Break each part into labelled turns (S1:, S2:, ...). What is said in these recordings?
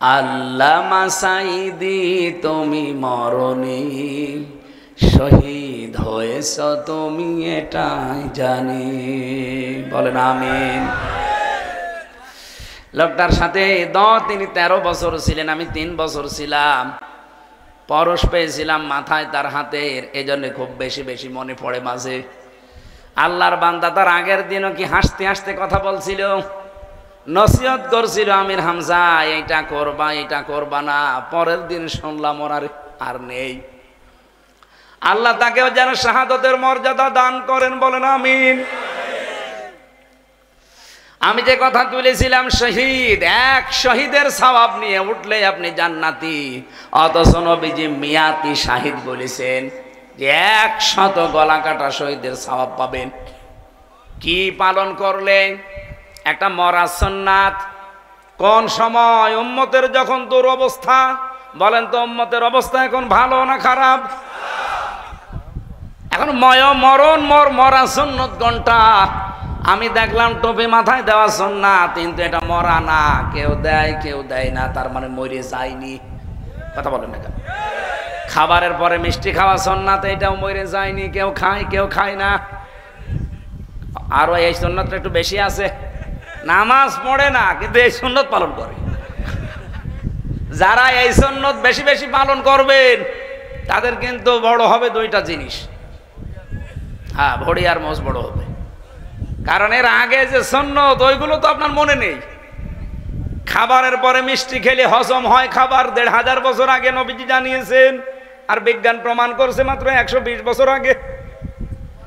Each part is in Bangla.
S1: আল্লামা সাঈদী তুমি মরনি, শহীদ হয়েছ তুমি এটাই জানি। বলেন আমিন। লোকটার সাথে তিনি 13 বছর ছিলেন, আমি 3 বছর ছিলাম। পরশ পেয়েছিলাম মাথায় তার হাতের, এজন্য খুব বেশি বেশি মনে পড়ে মাঝে। আল্লাহর বান্দা তার আগের দিনও কি হাসতে হাসতে কথা বলছিল, নসিহত করছিল, আমির হামজা এইটা করবা এটা করবা না। পরের দিন শুনলাম ওর আর নেই। আল্লাহ তাকেও যেন শাহাদতের মর্যাদা দান করেন, বলেন আমিন। আমি যে কথা তুলেছিলাম শহীদ, এক শহীদের সওয়াব নিয়ে উঠলে আপনি জান্নাতি, অথচ নবীজি মিয়াতি শাহিদ বলেছেন যে 100 গলা কাটা শহীদের সওয়াব পাবেন। কি পালন করলে? একটা মরা সুন্নাত। কোন সময়? উম্মতের যখন দুরবস্থা। বলেন তো উম্মতের অবস্থা এখন ভালো না খারাপ? এখন মরণ মরা সুন্নত ঘন্টা। আমি দেখলাম টুপি মাথায় দেওয়া সুন্নাত, কিন্তু এটা মরা না। কেউ দেয় কেউ দেয় না, তার মানে মরে যায়নি। কথা বলেন না কেন? খাবারের পরে মিষ্টি খাওয়া সুন্নাত, এটাও মরে যায়নি। কেউ খায় কেউ খায় না। আরো এই সুন্নতটা একটু বেশি আছে। নামাজ পড়ে না কিন্তু এই সুন্নত পালন করে। যারা এই সুন্নত বেশি বেশি পালন করবেন তাদের কিন্তু বড় হবে 2টা জিনিস। হ্যাঁ, ভড়ি আর মোষ বড় হবে। কারণ এর আগে যে সুন্নত ওইগুলো তো আপনার মনে নেই। খাবারের পরে মিষ্টি খেলে হজম হয় খাবার, 1500 বছর আগে নবীজি জানিয়েছেন। আর বিজ্ঞান প্রমাণ করছে মাত্র 120 বছর আগে।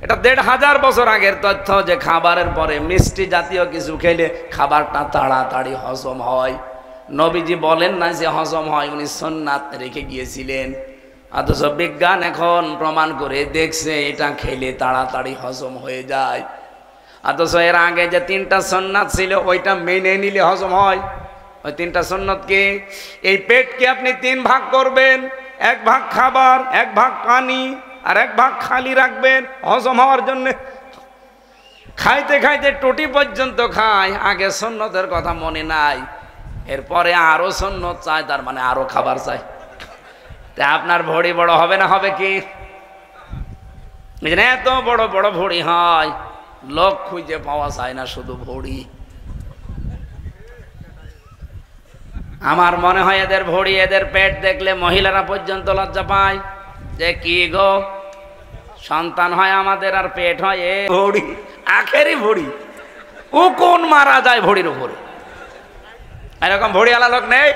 S1: এটা 1500 বছর আগের তথ্য যে খাবারের পরে মিষ্টি জাতীয় কিছু খেলে খাবারটা তাড়াতাড়ি হজম হয়। নবীজি বলেন না যে হজম হয়, উনি সুন্নাত রেখে গিয়েছিলেন। অথচ বিজ্ঞান এখন প্রমাণ করে দেখছে এটা খেলে তাড়াতাড়ি হজম হয়ে যায়। অথচ এর আগে যে 3টা সুন্নাত ছিল ওইটা মেনে নিলে হজম হয়। ওই 3টা সুন্নাত কি? এই পেটকে আপনি 3 ভাগ করবেন, 1 ভাগ খাবার, 1 ভাগ পানি, আর 1 ভাগ খালি রাখবেন হজম হওয়ার জন্য। খাইতে খাইতে টুটি পর্যন্ত খায়, আগে সুন্নতের কথা মনে নাই, এরপরে আরো সুন্নত চায়, তার মানে আরো খাবার চাই। তা আপনার ভড়ি বড় হবে না হবে কি? এত বড় বড় ভড়ি হয়, লোক খুঁজে পাওয়া যায় না, শুধু ভড়ি। আমার মনে হয় এদের ভড়ি, এদের পেট দেখলে মহিলারা পর্যন্ত লজ্জা পায় যে কি গো, সন্তান হয় আমাদের আর পেট হয় এ ভড়ি, আখেরই ভড়ি। ও কোন মারা যায় ভড়ির উপরে? এরকম ভড়িওয়ালা লোক নেই?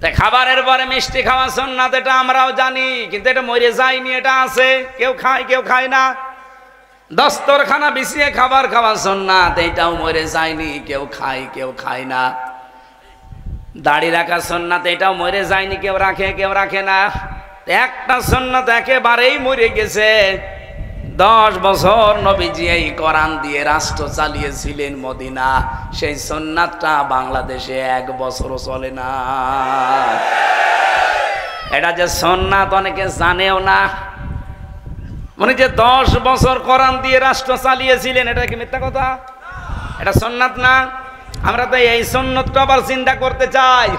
S1: তাই খাবারের পরে মিষ্টি খাওয়া সুন্নাত, এটা আমরাও জানি, কিন্তু এটা মরে যায়নি, এটা আছে। কেউ খায় কেউ খায় না। দস্তরখানা বিছিয়ে খাবার খাওয়া সুন্নাত, এটাও মরে যায়নি, কেউ খায় কেউ খায় না। দাড়ি রাখা সুন্নাত, এটাও মরে যায়নি, কেউ রাখে কেউ রাখে না। একটা সুন্নাত একেবারেই মরে গেছে। 10 বছর নবীজি এই কোরআন দিয়ে রাষ্ট্র চালিয়েছিলেন মদিনা, সেই সুন্নাতটা বাংলাদেশে 1 বছরও চলে না। এটা যে সুন্নাত অনেকে জানেও না। মানে যে 10 বছর কোরআন দিয়ে রাষ্ট্র চালিয়েছিলেন, এটা কি মিথ্যা কথা? এটা সুন্নাত না? আমরা তো এই সুন্নাতটা আবার চিন্তা করতে চাই।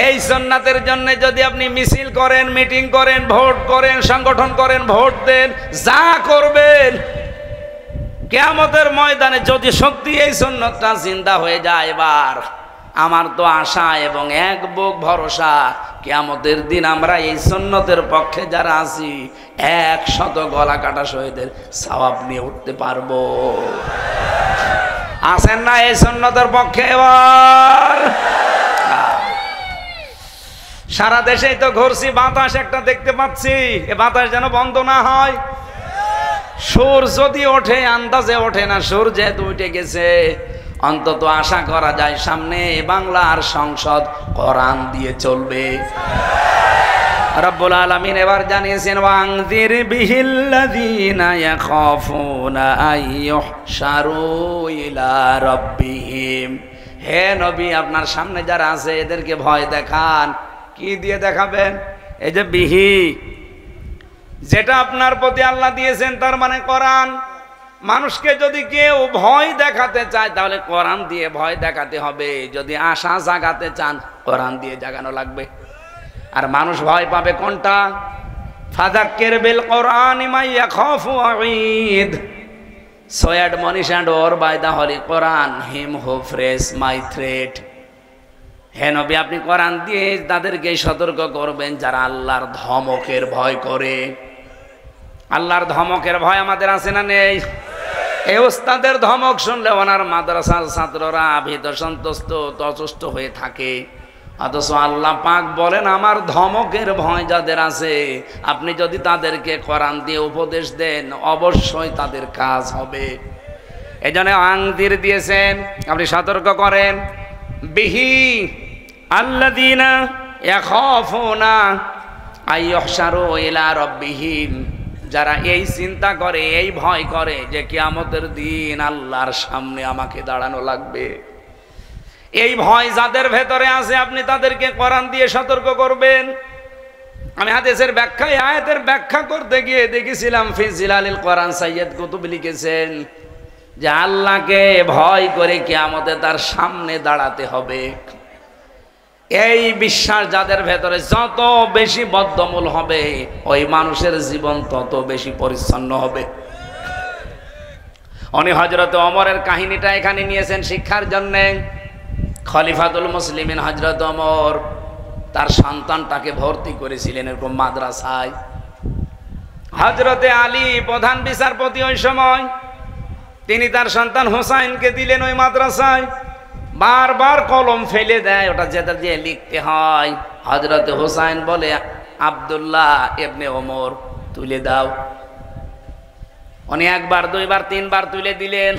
S1: এই সুন্নাতের জন্য যদি আপনি মিছিল করেন, মিটিং করেন, ভোট করেন, সংগঠন করেন, ভোট দেন, যা করবেন, কিয়ামতের ময়দানে যদি সত্যি এই সুন্নাতটা জিন্দা হয়ে যায়, এবার আমার তো আশা এবং এক বুক ভরসা, কিয়ামতের দিন আমরা এই সুন্নতের পক্ষে যারা আছি 100 গলা কাটা শহীদের সওয়াব নিয়ে উঠতে পারবো। আছেন না এই সুন্নতের পক্ষে? এবার সারা দেশেই তো ঘুরছি, বাতাস একটা দেখতে পাচ্ছি, এ বাতাস যেন বন্ধ না হয়। সুর যদি ওঠে, আন্দাজে ওঠে না, সুর যেহেতু উঠে গেছে, অন্তত আশা করা যায় সামনে বাংলার সংসদ কোরআন দিয়ে চলবে। রব্বুল আলামিন এবার জানিয়েছেন, ওয়ানযির বিহিল্লাযীনা ইয়াখাফুনা আইয়ুহশারু ইলা রাব্বিহিম। হে নবী, আপনার সামনে যারা আছে এদেরকে ভয় দেখান। কি দিয়ে দেখাবেন? এই যে বিহি, যেটা আপনার প্রতি আল্লাহ দিয়েছেন, তার মানে কোরআন। মানুষকে যদি কেউ ভয় দেখাতে চায় তাহলে কোরআন দিয়ে ভয় দেখাতে হবে, যদি আশা জাগাতে চান কোরআন দিয়ে জাগানো লাগবে। আর মানুষ ভয় পাবে কোনটা? ফাযাক্কির বিল কোরআনি মান ইয়াখাফু ওয়াঈদ। So admonish and or by the Holy Quran him who fears my threat. হে নবী, আপনি কোরআন দিয়ে তাদেরকে সতর্ক করবেন যারা আল্লাহর ধমকের ভয় করে। আল্লাহর ধমকের ভয় আমাদের আছে না নেই? এই ওস্তাদের ধমক শুনলে ওনার মাদ্রাসার ছাত্ররা ভীত সন্ত্রস্ত অসুস্থ হয়ে থাকে, অথচ আল্লাহ পাক বলেন আমার ধমকের ভয় যাদের আছে আপনি যদি তাদেরকে কোরআন দিয়ে উপদেশ দেন অবশ্যই তাদের কাজ হবে। এই জন্য আংদির দিয়েছেন, আপনি সতর্ক করেন। বিহি আল্লাযীনা ইয়াখাফুনা আইয়ুহশারু ইলা রাব্বিহিম, যারা এই চিন্তা করে, এই ভয় করে যে কিয়ামতের দিন আল্লাহর সামনে আমাকে দাঁড়ানো লাগবে, এই ভয় যাদের ভেতরে আছে আপনি তাদেরকে কোরআন দিয়ে সতর্ক করবেন। আমি হাদিসের ব্যাখ্যায় আয়াতের ব্যাখ্যা করতে গিয়ে দেখেছিলাম ফি জিলালিল কোরআন সাইয়্যিদ কুতুব লিখেছেন যে আল্লাহকে ভয় করে কিয়ামতে তার সামনে দাঁড়াতে হবে। এই বিশ্বাস যাদের ভেতরে যত বেশি বদ্ধমূল হবে ওই মানুষের জীবন তত বেশি পরিচ্ছন্ন হবে। উনি হযরত ওমরের কাহিনীটা এখানে নিয়েছেন শিক্ষার জন্য। খলিফাতুল মুসলিমিন হযরত ওমর তার সন্তানটাকে ভর্তি করেছিলেন এরকম মাদ্রাসায়। হযরতে আলী প্রধান বিচারপতি ওই সময়, তিনি তার সন্তান হোসাইনকে দিলেন ওই মাদ্রাসায়। বারবার কলম ফেলে দেয়, ওটা যেটা দিয়ে লিখতে হয়। হযরতে হোসাইন বলে আব্দুল্লাহ ইবনে ওমর তুলে দাও। উনি একবার দুইবার তিনবার তুলে দিলেন,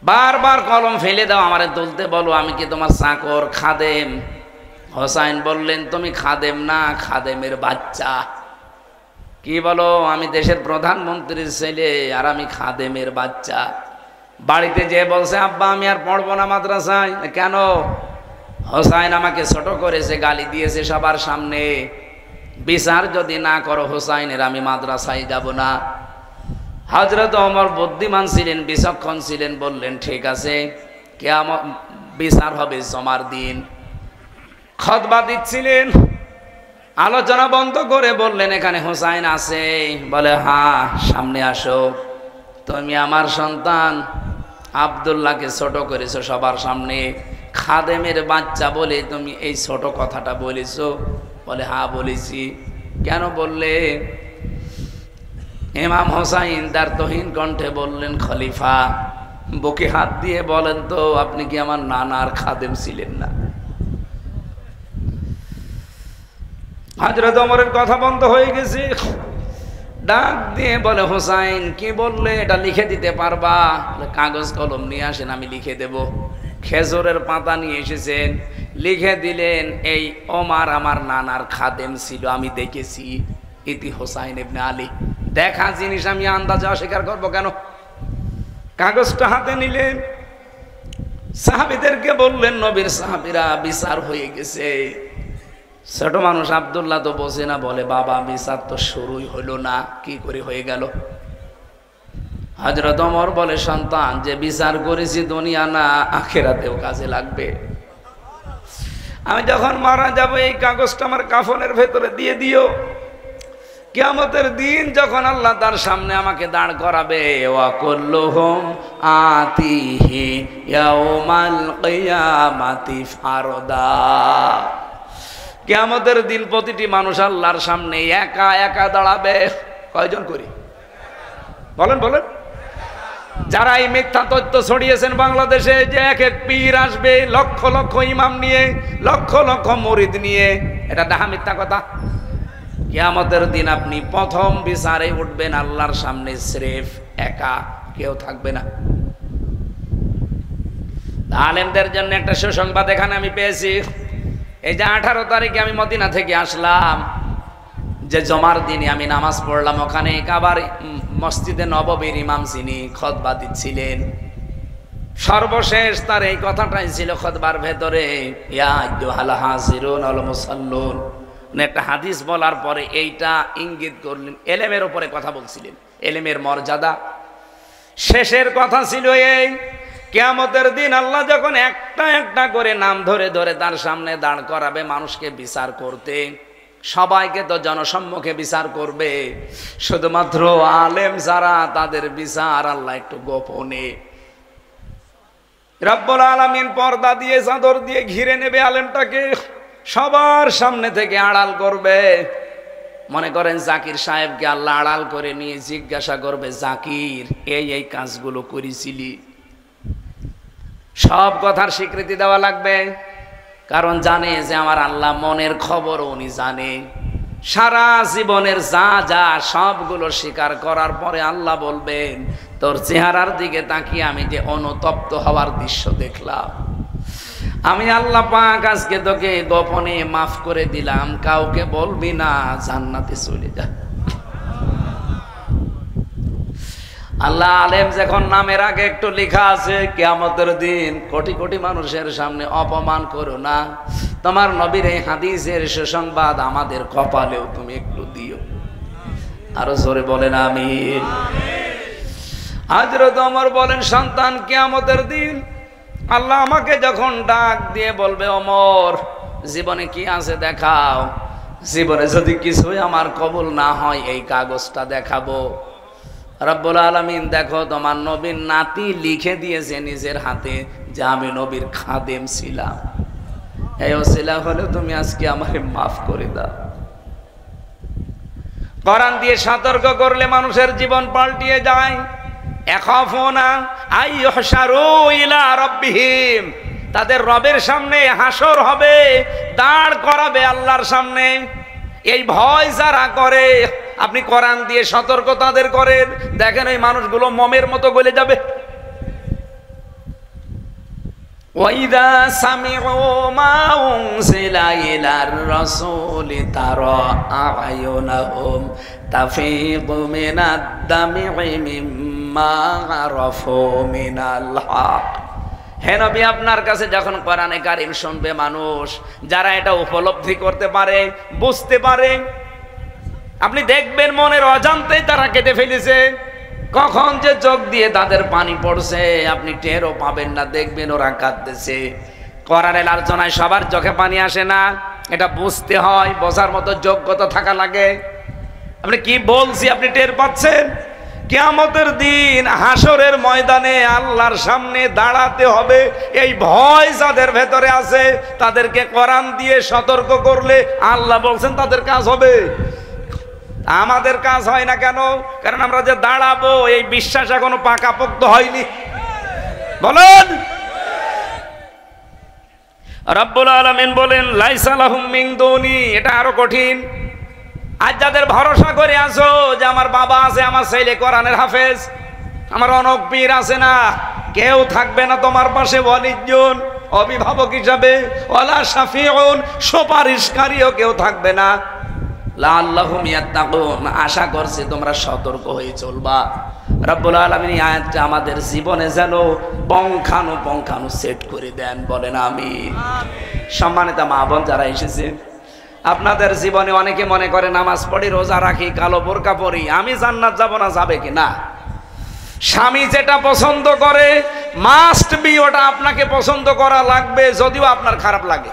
S1: বারবার কলম ফেলে দাও, আমারে তুলতে বলো, আমি কি তোমার চাকর খাদেম? হোসাইন বললেন তুমি খাদেম না, খাদেমের বাচ্চা। কি বলো? আমি দেশের প্রধানমন্ত্রীর ছেলে আর আমি খাদেমের বাচ্চা। বাড়িতে যে বলছে আব্বা আমি আর পড়বো না মাদ্রাসায়। কেন? হোসাইন আমাকে ছোট করেছে, গালি দিয়েছে সবার সামনে। বিচার যদি না করো হোসাইনের আমি মাদ্রাসায় যাব না। হযরত ওমর বুদ্ধিমান ছিলেন, বিচক্ষণ ছিলেন, বললেন ঠিক আছে, কিয়ামত বিচার হবে জমার দিন। খুতবা দিচ্ছিলেন, আলোচনা বন্ধ করে বললেন এখানে হোসাইন আছে? বলে হ্যাঁ, সামনে আসো। তুমি আমার সন্তান আব্দুল্লাহকে ছোট করেছো সবার সামনে, খাদেমের বাচ্চা বলে তুমি এই ছোট কথাটা বলেছো? বলে হ্যাঁ বলেছি। কেন বললে? ইমাম হোসাইন তার তহিন কণ্ঠে বললেন খলিফা বুকে হাত দিয়ে বলেন তো আপনি কি আমার নানার খাদেম ছিলেন না? হযরত ওমরের কথা বন্ধ হয়ে গেছে। ডাক দিয়ে বলে হোসাইন কি বললে, এটা লিখে দিতে পারবা? কাগজ কলম নিয়ে আসেন, আমি লিখে দেব। খেজুরের পাতা নিয়ে এসেছেন, লিখে দিলেন এই ওমর আমার নানার খাদেম ছিল, আমি দেখেছি। ইতি হোসাইন ইবনে আলী। দেখা জিনিস আমি আন্দাজে অস্বীকার করবো কেন? কাগজটা হাতে নিলেন, সাহাবীদেরকে বললেন নবীর সাহাবীরা বিচার হয়ে গেছে। ছোট মানুষ আব্দুল্লাহ তো বোঝে না, বলে বাবা বিচার তো শুরুই হলো না, কি করে হয়ে গেল? হযরত ওমর বলে সন্তান যে বিচার করেছি দুনিয়া না আখিরাতেও কাজে লাগবে। আমি যখন মারা যাব এই কাগজটা আমার কাফনের ভেতরে দিয়ে দিও। কিয়ামতের দিন যখন আল্লাহ তার সামনে আমাকে দাঁড় করাবে, ওয়া কুল্লুহুম আতিহি ইয়াউমাল কিয়ামাতি ফারদা। কিয়ামতের দিন প্রতিটি মানুষ আল্লাহর সামনে একা একা দাঁড়াবে। কয়জন করি? বলেন বলেন। যারা এই মিথ্যা তথ্য ছড়িয়েছেন বাংলাদেশে যে এক এক পীর আসবে লক্ষ লক্ষ ইমাম নিয়ে, লক্ষ লক্ষ মুরিদ নিয়ে, এটা ডাহা মিথ্যা কথা। কিয়ামতের দিন আপনি প্রথম বিচারে উঠবেন আল্লাহর সামনে স্রেফ একা, কেউ থাকবে না। আলেমদের জন্য একটা সুসংবাদ এখানে আমি পেয়েছি। এই যে 18 তারিখে আমি মদিনা থেকে আসলাম, যে জমার দিনে আমি নামাজ পড়লাম, ওখানে কাবার মসজিদে নববীর ইমাম যিনি খুতবা দিচ্ছিলেন, সর্বশেষ তার এই কথাটাই ছিল খুতবার ভেতরে, ইয়া আইয়ুহাল হাজিরুন ওয়াল মুসাল্লুন। একটা হাদিস বলার পরে এইটা ইঙ্গিত করলেন, এলেমের উপরে কথা বলছিলেন, এলেমের মর্যাদা। শেষের কথা ছিল এই, কিয়ামতের দিন আল্লাহ যখন একটা একটা করে নাম ধরে ধরে তার সামনে দাঁড় করাবে মানুষকে বিচার করতে, সবাইকে তো জনসম্মুখে বিচার করবে, শুধুমাত্র আলেম যারা তাদের বিচার আল্লাহ একটু গোপনে। রব্বুল আলামিন পর্দা দিয়ে চাদর দিয়ে ঘিরে নেবে আলেমটাকে, সবার সামনে থেকে আড়াল করবে। মনে করেন জাকির সাহেবকে আল্লাহ আড়াল করে নিয়ে জিজ্ঞাসা করবে, জাকির এই কাজগুলো করেছিলি? সব কথার স্বীকৃতি দেওয়া লাগবে, কারণ জানে যে আমার আল্লাহ মনের খবর উনি জানে। সারা জীবনের যা যা সবগুলো স্বীকার করার পরে আল্লাহ বলবেন, তোর চেহারার দিকে তাকিয়ে আমি যে অনুতপ্ত হওয়ার দৃশ্য দেখলাম, আমি আল্লাহ পাক আজকে তোকে গোপনে মাফ করে দিলাম, কাউকে বলবি না, জান্নাতে চলে যা। আল্লাহ আলেম যখন নামের আগে একটু লেখা আছে কিয়ামতের দিন কোটি কোটি মানুষের সামনে অপমান করো না, তোমার নবীর এই হাদিসের সুসংবাদ আমাদের কপালেও তুমি একটু দিও। আরো জোরে বলেন আমিন। হযরত ওমর বলেন, সন্তান কিয়ামতের দিন আল্লাহ আমাকে যখন ডাক দিয়ে বলবে, ওমর জীবনে কি আছে দেখাও, জীবনে যদি কিছুই আমার কবুল না হয় এই কাগজটা দেখাবো। রব্বুল আলামিন দেখো তোমার নবীর নাতি লিখে দিয়েছে নিজের হাতে যে আমি নবীর খাদেম ছিলাম, এই ওসিলা হলে তুমি আজকে আমাকে মাফ করে দাও। কোরআন দিয়ে সতর্ক করলে মানুষের জীবন পাল্টিয়ে যায়। ইয়াখাফুনা আইয়ুহশারু ইলা রাব্বিহিম, তাদের রবের সামনে হাসর হবে, দাঁড় করাবে আল্লাহর সামনে। এই ভয় যারা করে, আপনি কোরআন দিয়ে সতর্ক তাদের করেন, দেখেন এই মানুষগুলো মোমের মতো গলে যাবে। ওয়াইদা সামিউ মা উনজিলা ইলার রাসূলি তারা আ'য়ুনাহুম তাফীদু মিনাদ দামি মিম্মা আরাফু মিনাল হক। হে নবী, আপনার কাছে যখন কোরআনে কারীম শুনবে মানুষ, যারা এটা উপলব্ধি করতে পারে, বুঝতে পারে, আপনি দেখবেন মনের অজান্তেই তারা কেঁদে ফেলেছে। কখন যে চোখ দিয়ে তাদের পানি পড়ছে আপনি টেরও পাবেন না, দেখবেন ওরা কাঁদতেছে। কোরআনের আলোচনায় সবার চোখে পানি আসে না, এটা বুঝতে হয়, বোঝার মতো যোগ্যতা থাকা লাগে। আপনি কি বলছি আপনি টের পাচ্ছেন? কিয়ামতের দিন হাসরের ময়দানে আল্লাহর সামনে দাঁড়াতে হবে, এই ভয় যাদের ভেতরে আছে তাদেরকে কোরআন দিয়ে সতর্ক করলে আল্লাহ বলছেন তাদের কাজ হবে। আমাদের কাজ হয় না কেন? কারণ আমরা যে দাঁড়াবো এই বিশ্বাস এখনো পাকাপোক্ত হয়নি। বলেন। রব্বুল আলামিন বলেন, লাইসা লাহুম মিন দুনি, এটা আরো কঠিন। আজ যাদের ভরসা করে আছো যে আমার বাবা আছে, আমার ছেলে কোরআনের হাফেজ, আমার অনক পীর আছে, না কেউ থাকবে না তোমার পাশে ওয়ালিজ্জুন অভিভাবক হিসাবে, ওয়ালা শাফিউন সুপারিশকারীও কেউ থাকবে না। লাআল্লাহুম ইয়াত্তাকুন, আশা করছি তোমরা সতর্ক হয়ে চলবা। রব্বুল আলামিন এই আয়াতটা আমাদের জীবনে যেন পঙ্খানু সেট করে দেন। বলেন আমিন। সম্মানিত মা বোন যারা এসেছেন, আপনাদের জীবনে অনেকে মনে করে নামাজ পড়ি, রোজা রাখি, কালো বোরকা পরি, আমি জান্নাত যাব না, যাবে কি না? স্বামী যেটা পছন্দ করে মাস্ট বি ওটা আপনাকে পছন্দ করা লাগবে, যদিও আপনার খারাপ লাগে।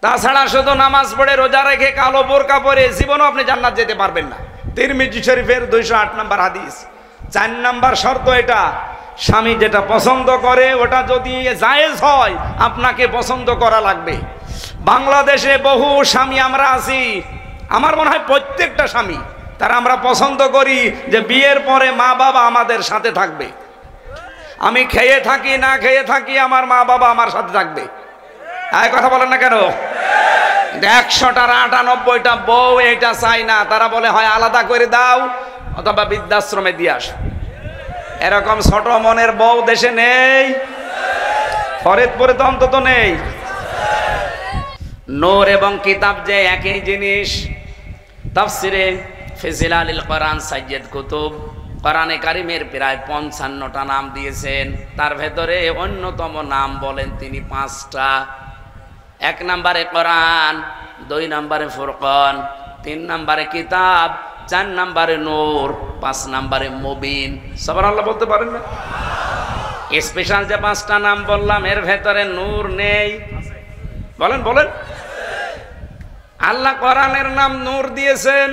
S1: তাছাড়া শুধু নামাজ পড়ে রোজা রেখে কালো বোরকা পরে জীবনও আপনি জান্নাত যেতে পারবেন না। তিরমিজি শরীফের 208 নম্বর হাদিস। 4 নম্বর শর্ত এটা, স্বামী যেটা পছন্দ করে ওটা যদি জায়েজ হয় আপনাকে পছন্দ করা লাগবে। বাংলাদেশে বহু স্বামী আমরা আছি, আমার মনে হয় প্রত্যেকটা স্বামী তারা আমরা পছন্দ করি যে বিয়ের পরে মা বাবা আমাদের সাথে থাকবে। আমি খেয়ে থাকি না খেয়ে থাকি, আমার মা বাবা আমার সাথে থাকবে। এই কথা বলেন না কেন? 100টার 98টা বউ এটা চাই না, তারা বলে হয় আলাদা করে দাও অথবা বৃদ্ধাশ্রমে দিয়ে আস। এরকম ছোট মনের বউ দেশে নেই, ফরিদপুরে তো অন্তত নেই। নূর এবং কিতাব যে একই জিনিস। তাফসিরে ফিজিলালিল কোরআন সাইয়্যিদ কুতুব কোরআনে কারিমের প্রায় 55টা নাম দিয়েছেন, তার ভেতরে অন্যতম নাম বলেন তিনি 5টা। 1 নম্বরে কোরআন, 2 নম্বরে ফুরকান, 3 নম্বরে কিতাব, 4 নম্বরে নূর, 5 নম্বরে মুবিন। সুবহানাল্লাহ বলতে পারেন না? স্পেশাল যে 5টা নাম বললাম এর ভেতরে নূর নেই? বলেন বলেন। আল্লাহ কোরআনের নাম নূর দিয়েছেন।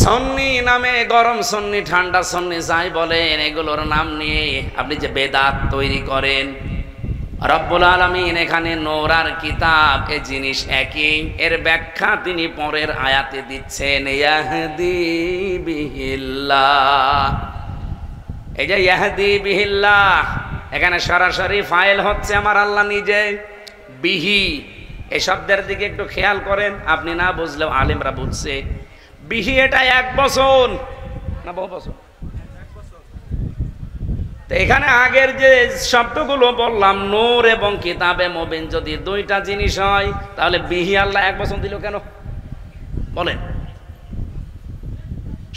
S1: সন্নি নামে, গরম সন্নি, ঠান্ডা সন্নি যাই বলেন, এগুলোর নাম নিয়ে আপনি যে বেদাত তৈরি করেন, রব্বুল আলামিন এখানে নূর আর কিতাব এ জিনিস একই। এর ব্যাখ্যা তিনি পরের আয়াতে দিচ্ছেন, ইয়াহদি বিহিল্লাহ। এই যে ইয়াহদি বিহিল্লাহ, এখানে সরাসরি ফাইল হচ্ছে আমার আল্লাহ নিজে। বিহি এই শব্দের দিকে একটু খেয়াল করেন, আপনি না বুঝলেও আলেমরা বুঝছে। বিহি এটা 1 বছর না বহু বছর? তো এখানে আগের যে শব্দগুলো বললাম নূর এবং কিতাবে মুবিন, যদি 2টা জিনিস হয় তাহলে বিহি আল্লাহ 1 বছর দিল কেন বলেন?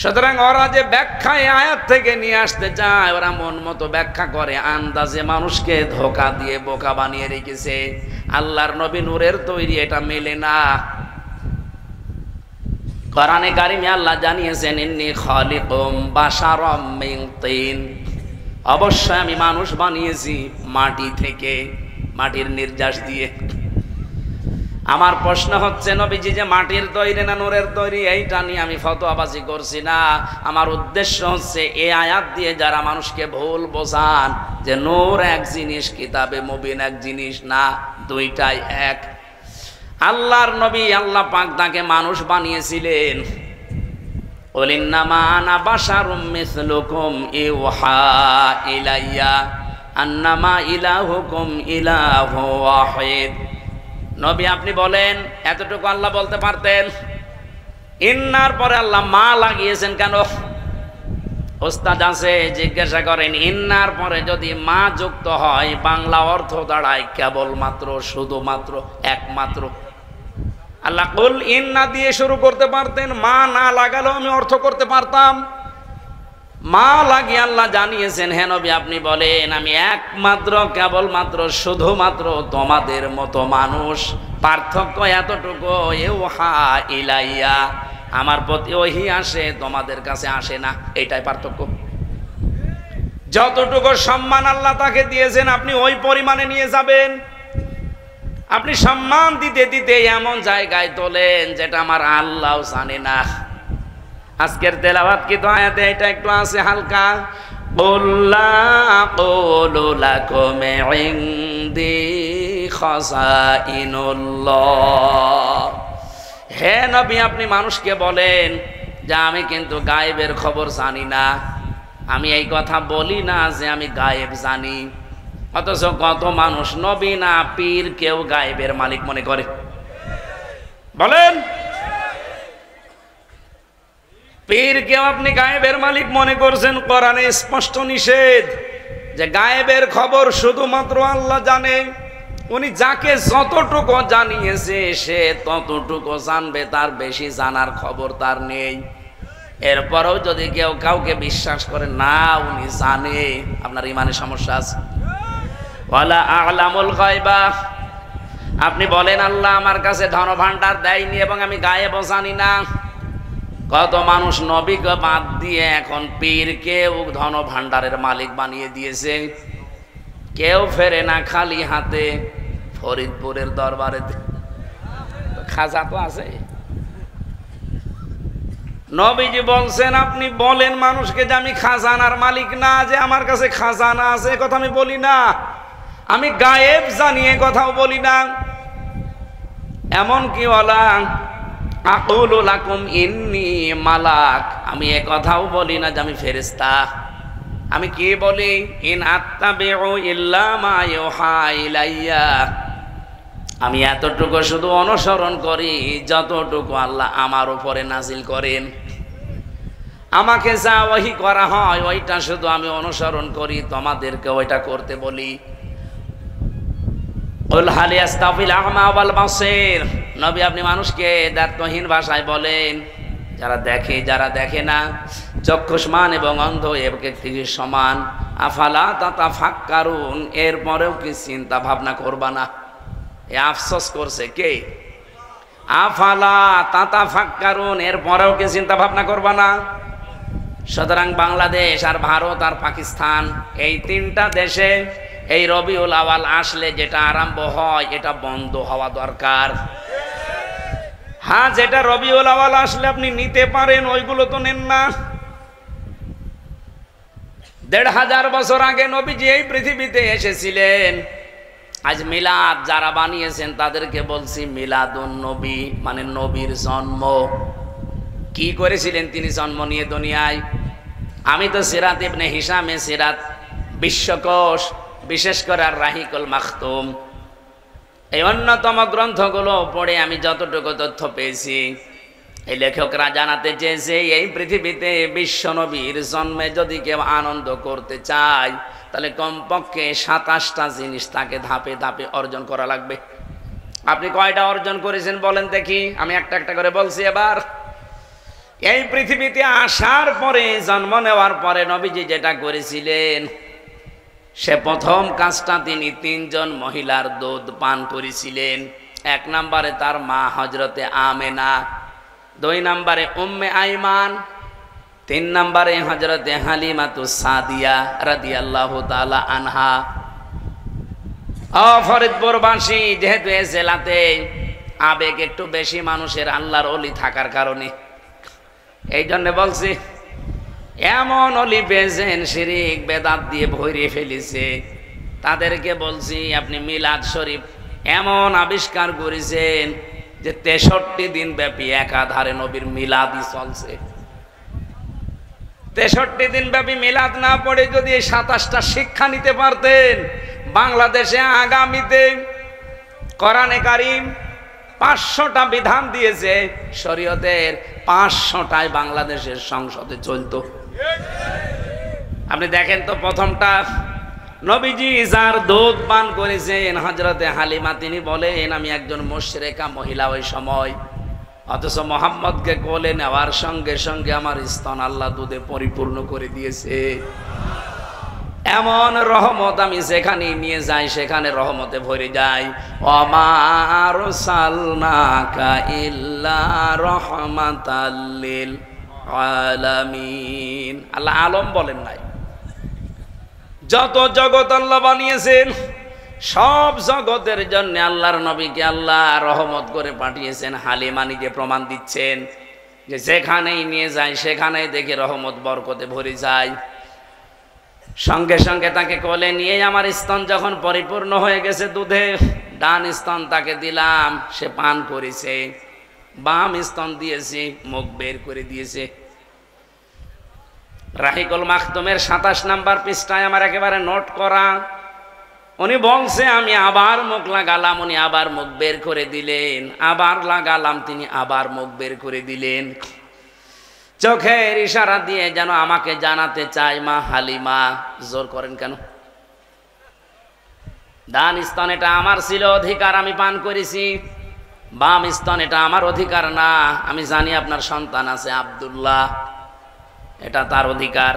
S1: সুতরাং ওরা যে ব্যাখ্যায় আয়াত থেকে নিয়ে আসতে চায়, ওরা মন মতো ব্যাখ্যা করে, আন্দাজে মানুষকে ধোকা দিয়ে বোকা বানিয়ে রেখেছে। আল্লাহর নবী নূরের তৈরি, এটা মেলে না। কোরআনে কারিমে আল্লাহ জানিয়েছেন, ইন্নী খালিকুম বাশারাম মিন তিন, অবশ্যই আমি মানুষ বানিয়েছি মাটি থেকে, মাটির নির্যাস দিয়ে। আমার প্রশ্ন হচ্ছে, নবীজি যে মাটির তৈরি না নূরের তৈরি, এইটা নিয়ে আমি ফতোয়াবাজি করছি না। আমার উদ্দেশ্য হচ্ছে এই আয়াত দিয়ে যারা মানুষকে ভুল বোঝান যে নূর এক জিনিস, কিতাবে মুবিন এক জিনিস, না, 2টাই এক। আল্লাহর নবী আল্লাহ পাক তাকে মানুষ বানিয়েছিলেন। কুল ইন্নামা আনা বাশারুম মিসলুকুম ইউহা ইলাইয়া আন্নামা ইলাহুকুম ইলাহু ওয়াহিদ। নবী আপনি বলেন, এতটুকু আল্লাহ বলতে পারতেন। ইন্নার পরে আল্লাহ মা লাগিয়েছেন কেন? ওস্তাদ আছে, জিজ্ঞাসা করেন, ইন্নার পরে যদি মা যুক্ত হয় বাংলা অর্থ দাঁড়ায় কেবলমাত্র, শুধুমাত্র, একমাত্র। আল্লাহ কুল ইন্না দিয়ে শুরু করতে পারতেন, মা না লাগালেও আমি অর্থ করতে পারতাম। মা লাগিয়ে আল্লাহ জানিয়েছেন, হে নবী আপনি বলেন আমি একমাত্র, কেবলমাত্র, শুধুমাত্র তোমাদের মতো মানুষ। পার্থক্য এতটুকু, ইউহা ইলাইয়া, আমার প্রতি ওহী আসে, তোমাদের কাছে আসে না, এটাই পার্থক্য। যতটুকু সম্মান আল্লাহ তাকে দিয়েছেন আপনি ওই পরিমাণে নিয়ে যাবেন। আপনি সম্মান দিতে দিতে এমন জায়গায় তোলেন যেটা আমার আল্লাহও জানে না। আজকের তেলাওয়াত কি তো আয়াতে এটা একটু আছে হালকা, কুল্লা আকুলু লাকুম ইনদি খাযাইনুল্লাহ। হে নবী আপনি মানুষকে বলেন যে আমি কিন্তু গায়েবের খবর জানি না। আমি এই কথা বলি না যে আমি গায়েব জানি, অথচ কত মানুষ নবী না পীর কেউ গায়েবের মালিক মনে করে। বলেন, পীর কেউ আপনি গায়েবের মালিক মনে করছেন? কোরআনে স্পষ্ট নিষেধ যে গায়েবের খবর শুধুমাত্র আল্লাহ জানে। উনি যাকে যতটুকু জানিয়েছে সে ততটুকু জানবে, তার বেশি জানার খবর তার নেই। এরপরেও যদি কেউ কাউকে বিশ্বাস করে না উনি জানে, আপনার ইমানের সমস্যা আছে। ওয়ালা আ'লামুল গায়বা, আপনি বলেন আল্লাহ আমার কাছে ধন ভাণ্ডার দেয়নি এবং আমি গায়েবও জানি না। কত মানুষ নবীকে বাদ দিয়ে এখন পীরকেও ধন ভাণ্ডারের মালিক বানিয়ে দিয়েছে। কেউ ফেরে না খালি হাতে। ফরিদপুরের দরবারে খাজা তো আছে। নবীজি বলছেন আপনি বলেন মানুষকে যে আমি খাজানার মালিক না, যে আমার কাছে খাজানা আছে, কথা আমি বলি না। আমি গায়েব জানি, কথাও বলি না। এমন কি ওয়ালা আকুলু লাকুম ইন্নী মালাক, আমি এ কথাও বলি না যে আমি ফেরেশতা। আমি কি বলি? ইন আত্তাবিউ ইল্লা মা ইউহা ইলাইয়া, আমি এতটুকু শুধু অনুসরণ করি যতটুকু আল্লাহ আমার উপরে নাজিল করেন। আমাকে যা ওহী করা হয় ওইটা শুধু আমি অনুসরণ করি, তোমাদেরকে ওইটা করতে বলি। কুল হাল ইয়াস্তাবিল আ'মা ওয়াল বাসীর, নবী আপনি মানুষকে দায়িত্বহীন ভাষায় বলেন যারা দেখে যারা দেখে না, চক্ষুষ্মান এবং অন্ধ এক থেকে সমান। আফালা তাতাফাক্কারুন, এরপরেও কি চিন্তা ভাবনা করবা না? এ আফসোস করছে কে? আফালা তাতাফাক্কারুন, এরপরেও কি চিন্তা ভাবনা করবা না? সুতরাং বাংলাদেশ আর ভারত আর পাকিস্তান, এই তিনটা দেশে এই রবিউল আওয়াল আসলে যেটা আরম্ভ হয় এটা বন্ধ হওয়া দরকার। হ্যাঁ, যেটা রবিউল আওয়াল আসলে আপনি নিতে পারেন, ওইগুলো তো নেন না। ১৫০০ বছর আগে নবীজি এই পৃথিবীতে এসেছিলেন। আজ মিলাদ যারা বানিয়েছেন তাদেরকে বলছি মিলাদুন নবী, মানে নবীর জন্ম। কি করেছিলেন তিনি জন্ম নিয়ে দুনিয়ায়? আমি তো সিরাত ইবনে হিশামে সিরাত বিশ্বকোষ, বিশেষ করে আর রাহিকুল মাখতুম, এই অন্যতম গ্রন্থগুলো পড়ে আমি যতটুকু তথ্য পেয়েছি, এই লেখকরা জানাতে চেয়েছে এই পৃথিবীতে বিশ্ব নবীর জন্মে যদি কেউ আনন্দ করতে চায় তাহলে কমপক্ষে ২৭টা জিনিস তাকে ধাপে ধাপে অর্জন করা লাগবে। আপনি কয়টা অর্জন করেছেন বলেন দেখি? আমি একটা একটা করে বলছি। এবার এই পৃথিবীতে আসার পরে, জন্ম নেওয়ার পরে নবীজি যেটা করেছিলেন, সে প্রথম কাজটা তিনি ৩ জন মহিলার দুধ পান করেছিলেন। ১ নম্বরে তার মা হযরতে আমেনা, ২ নম্বরে উম্মে আইমান, ৩ নম্বরে হযরতে হালিমাতুস সাদিয়া রাদিয়াল্লাহু তাআলা আনহা। ফরিদপুরবাসী যেহেতু এ জেলাতে আবেগ একটু বেশি মানুষের, আল্লাহর ওলি থাকার কারণে, এই জন্য বলছি, এমন অলি পেয়েছেন শিরিক বেদাত দিয়ে ভরিয়ে ফেলেছে, তাদেরকে বলছি আপনি মিলাদ শরীফ এমন আবিষ্কার করেছেন যে ৬৩ দিন ব্যাপী একাধারে নবীর মিলাদই চলছে। ৬৩ দিন ব্যাপী মিলাদ না পড়ে যদি এই ২৭টা শিক্ষা নিতে পারতেন, বাংলাদেশে আগামীতে কোরআনে কারীম ৫০০টা বিধান দিয়েছে শরীয়তের, ৫০০টায় বাংলাদেশের সংসদে চলতো। আপনি দেখেন তো, প্রথমটা নবীজি যার দুধ পান করেছেন হযরতে হালিমা, তিনি বলেন আমি একজন মুশরিকা মহিলা ওই সময়, অথচ মোহাম্মদকে কোলে নেওয়ার সঙ্গে সঙ্গে আমার স্তন আল্লাহ দুধে পরিপূর্ণ করে দিয়েছে। এমন রহমত আমি যেখানে নিয়ে যাই সেখানে রহমতে ভরে যাই। ওমা আরসালনাকা ইল্লা রাহমাতাল লিল আলামিন। আল্লাহ আলম বলেন নাই, যত জগৎ আল্লাহ বানিয়েছেন সব জগতের জন্য আল্লাহর নবীকে আল্লাহ রহমত করে পাঠিয়েছেন। হালিমা নিজে প্রমাণ দিচ্ছেন যে যেখানেই নিয়ে যায় সেখানেই দেখে রহমত বরকতে ভরে যায়। সঙ্গে সঙ্গে তাকে কোলে নিয়ে আমার স্তন যখন পরিপূর্ণ হয়ে গেছে দুধে, ডান স্তন তাকে দিলাম, সে পান করেছে। বাম স্তন দিয়েছি, মুখ বের করে দিয়েছে। রাহিকুল মাখতুমের ২৭ নাম্বার পৃষ্ঠায় আমার একেবারে নোট করা। উনি বলছে আমি আবার মুখ লাগালাম, উনি আবার মুখ বের করে দিলেন, আবার লাগালাম, তিনি আবার মুখ বের করে দিলেন। চোখের ইশারা দিয়ে যেন আমাকে জানাতে চায় মা হালিমা, জোর করেন কেন? ডান স্তন এটা আমার ছিল, অধিকার, আমি পান করেছি। বাম স্তন এটা আমার অধিকার না। আমি জানি আপনার সন্তান আছে আব্দুল্লাহ, এটা তার অধিকার।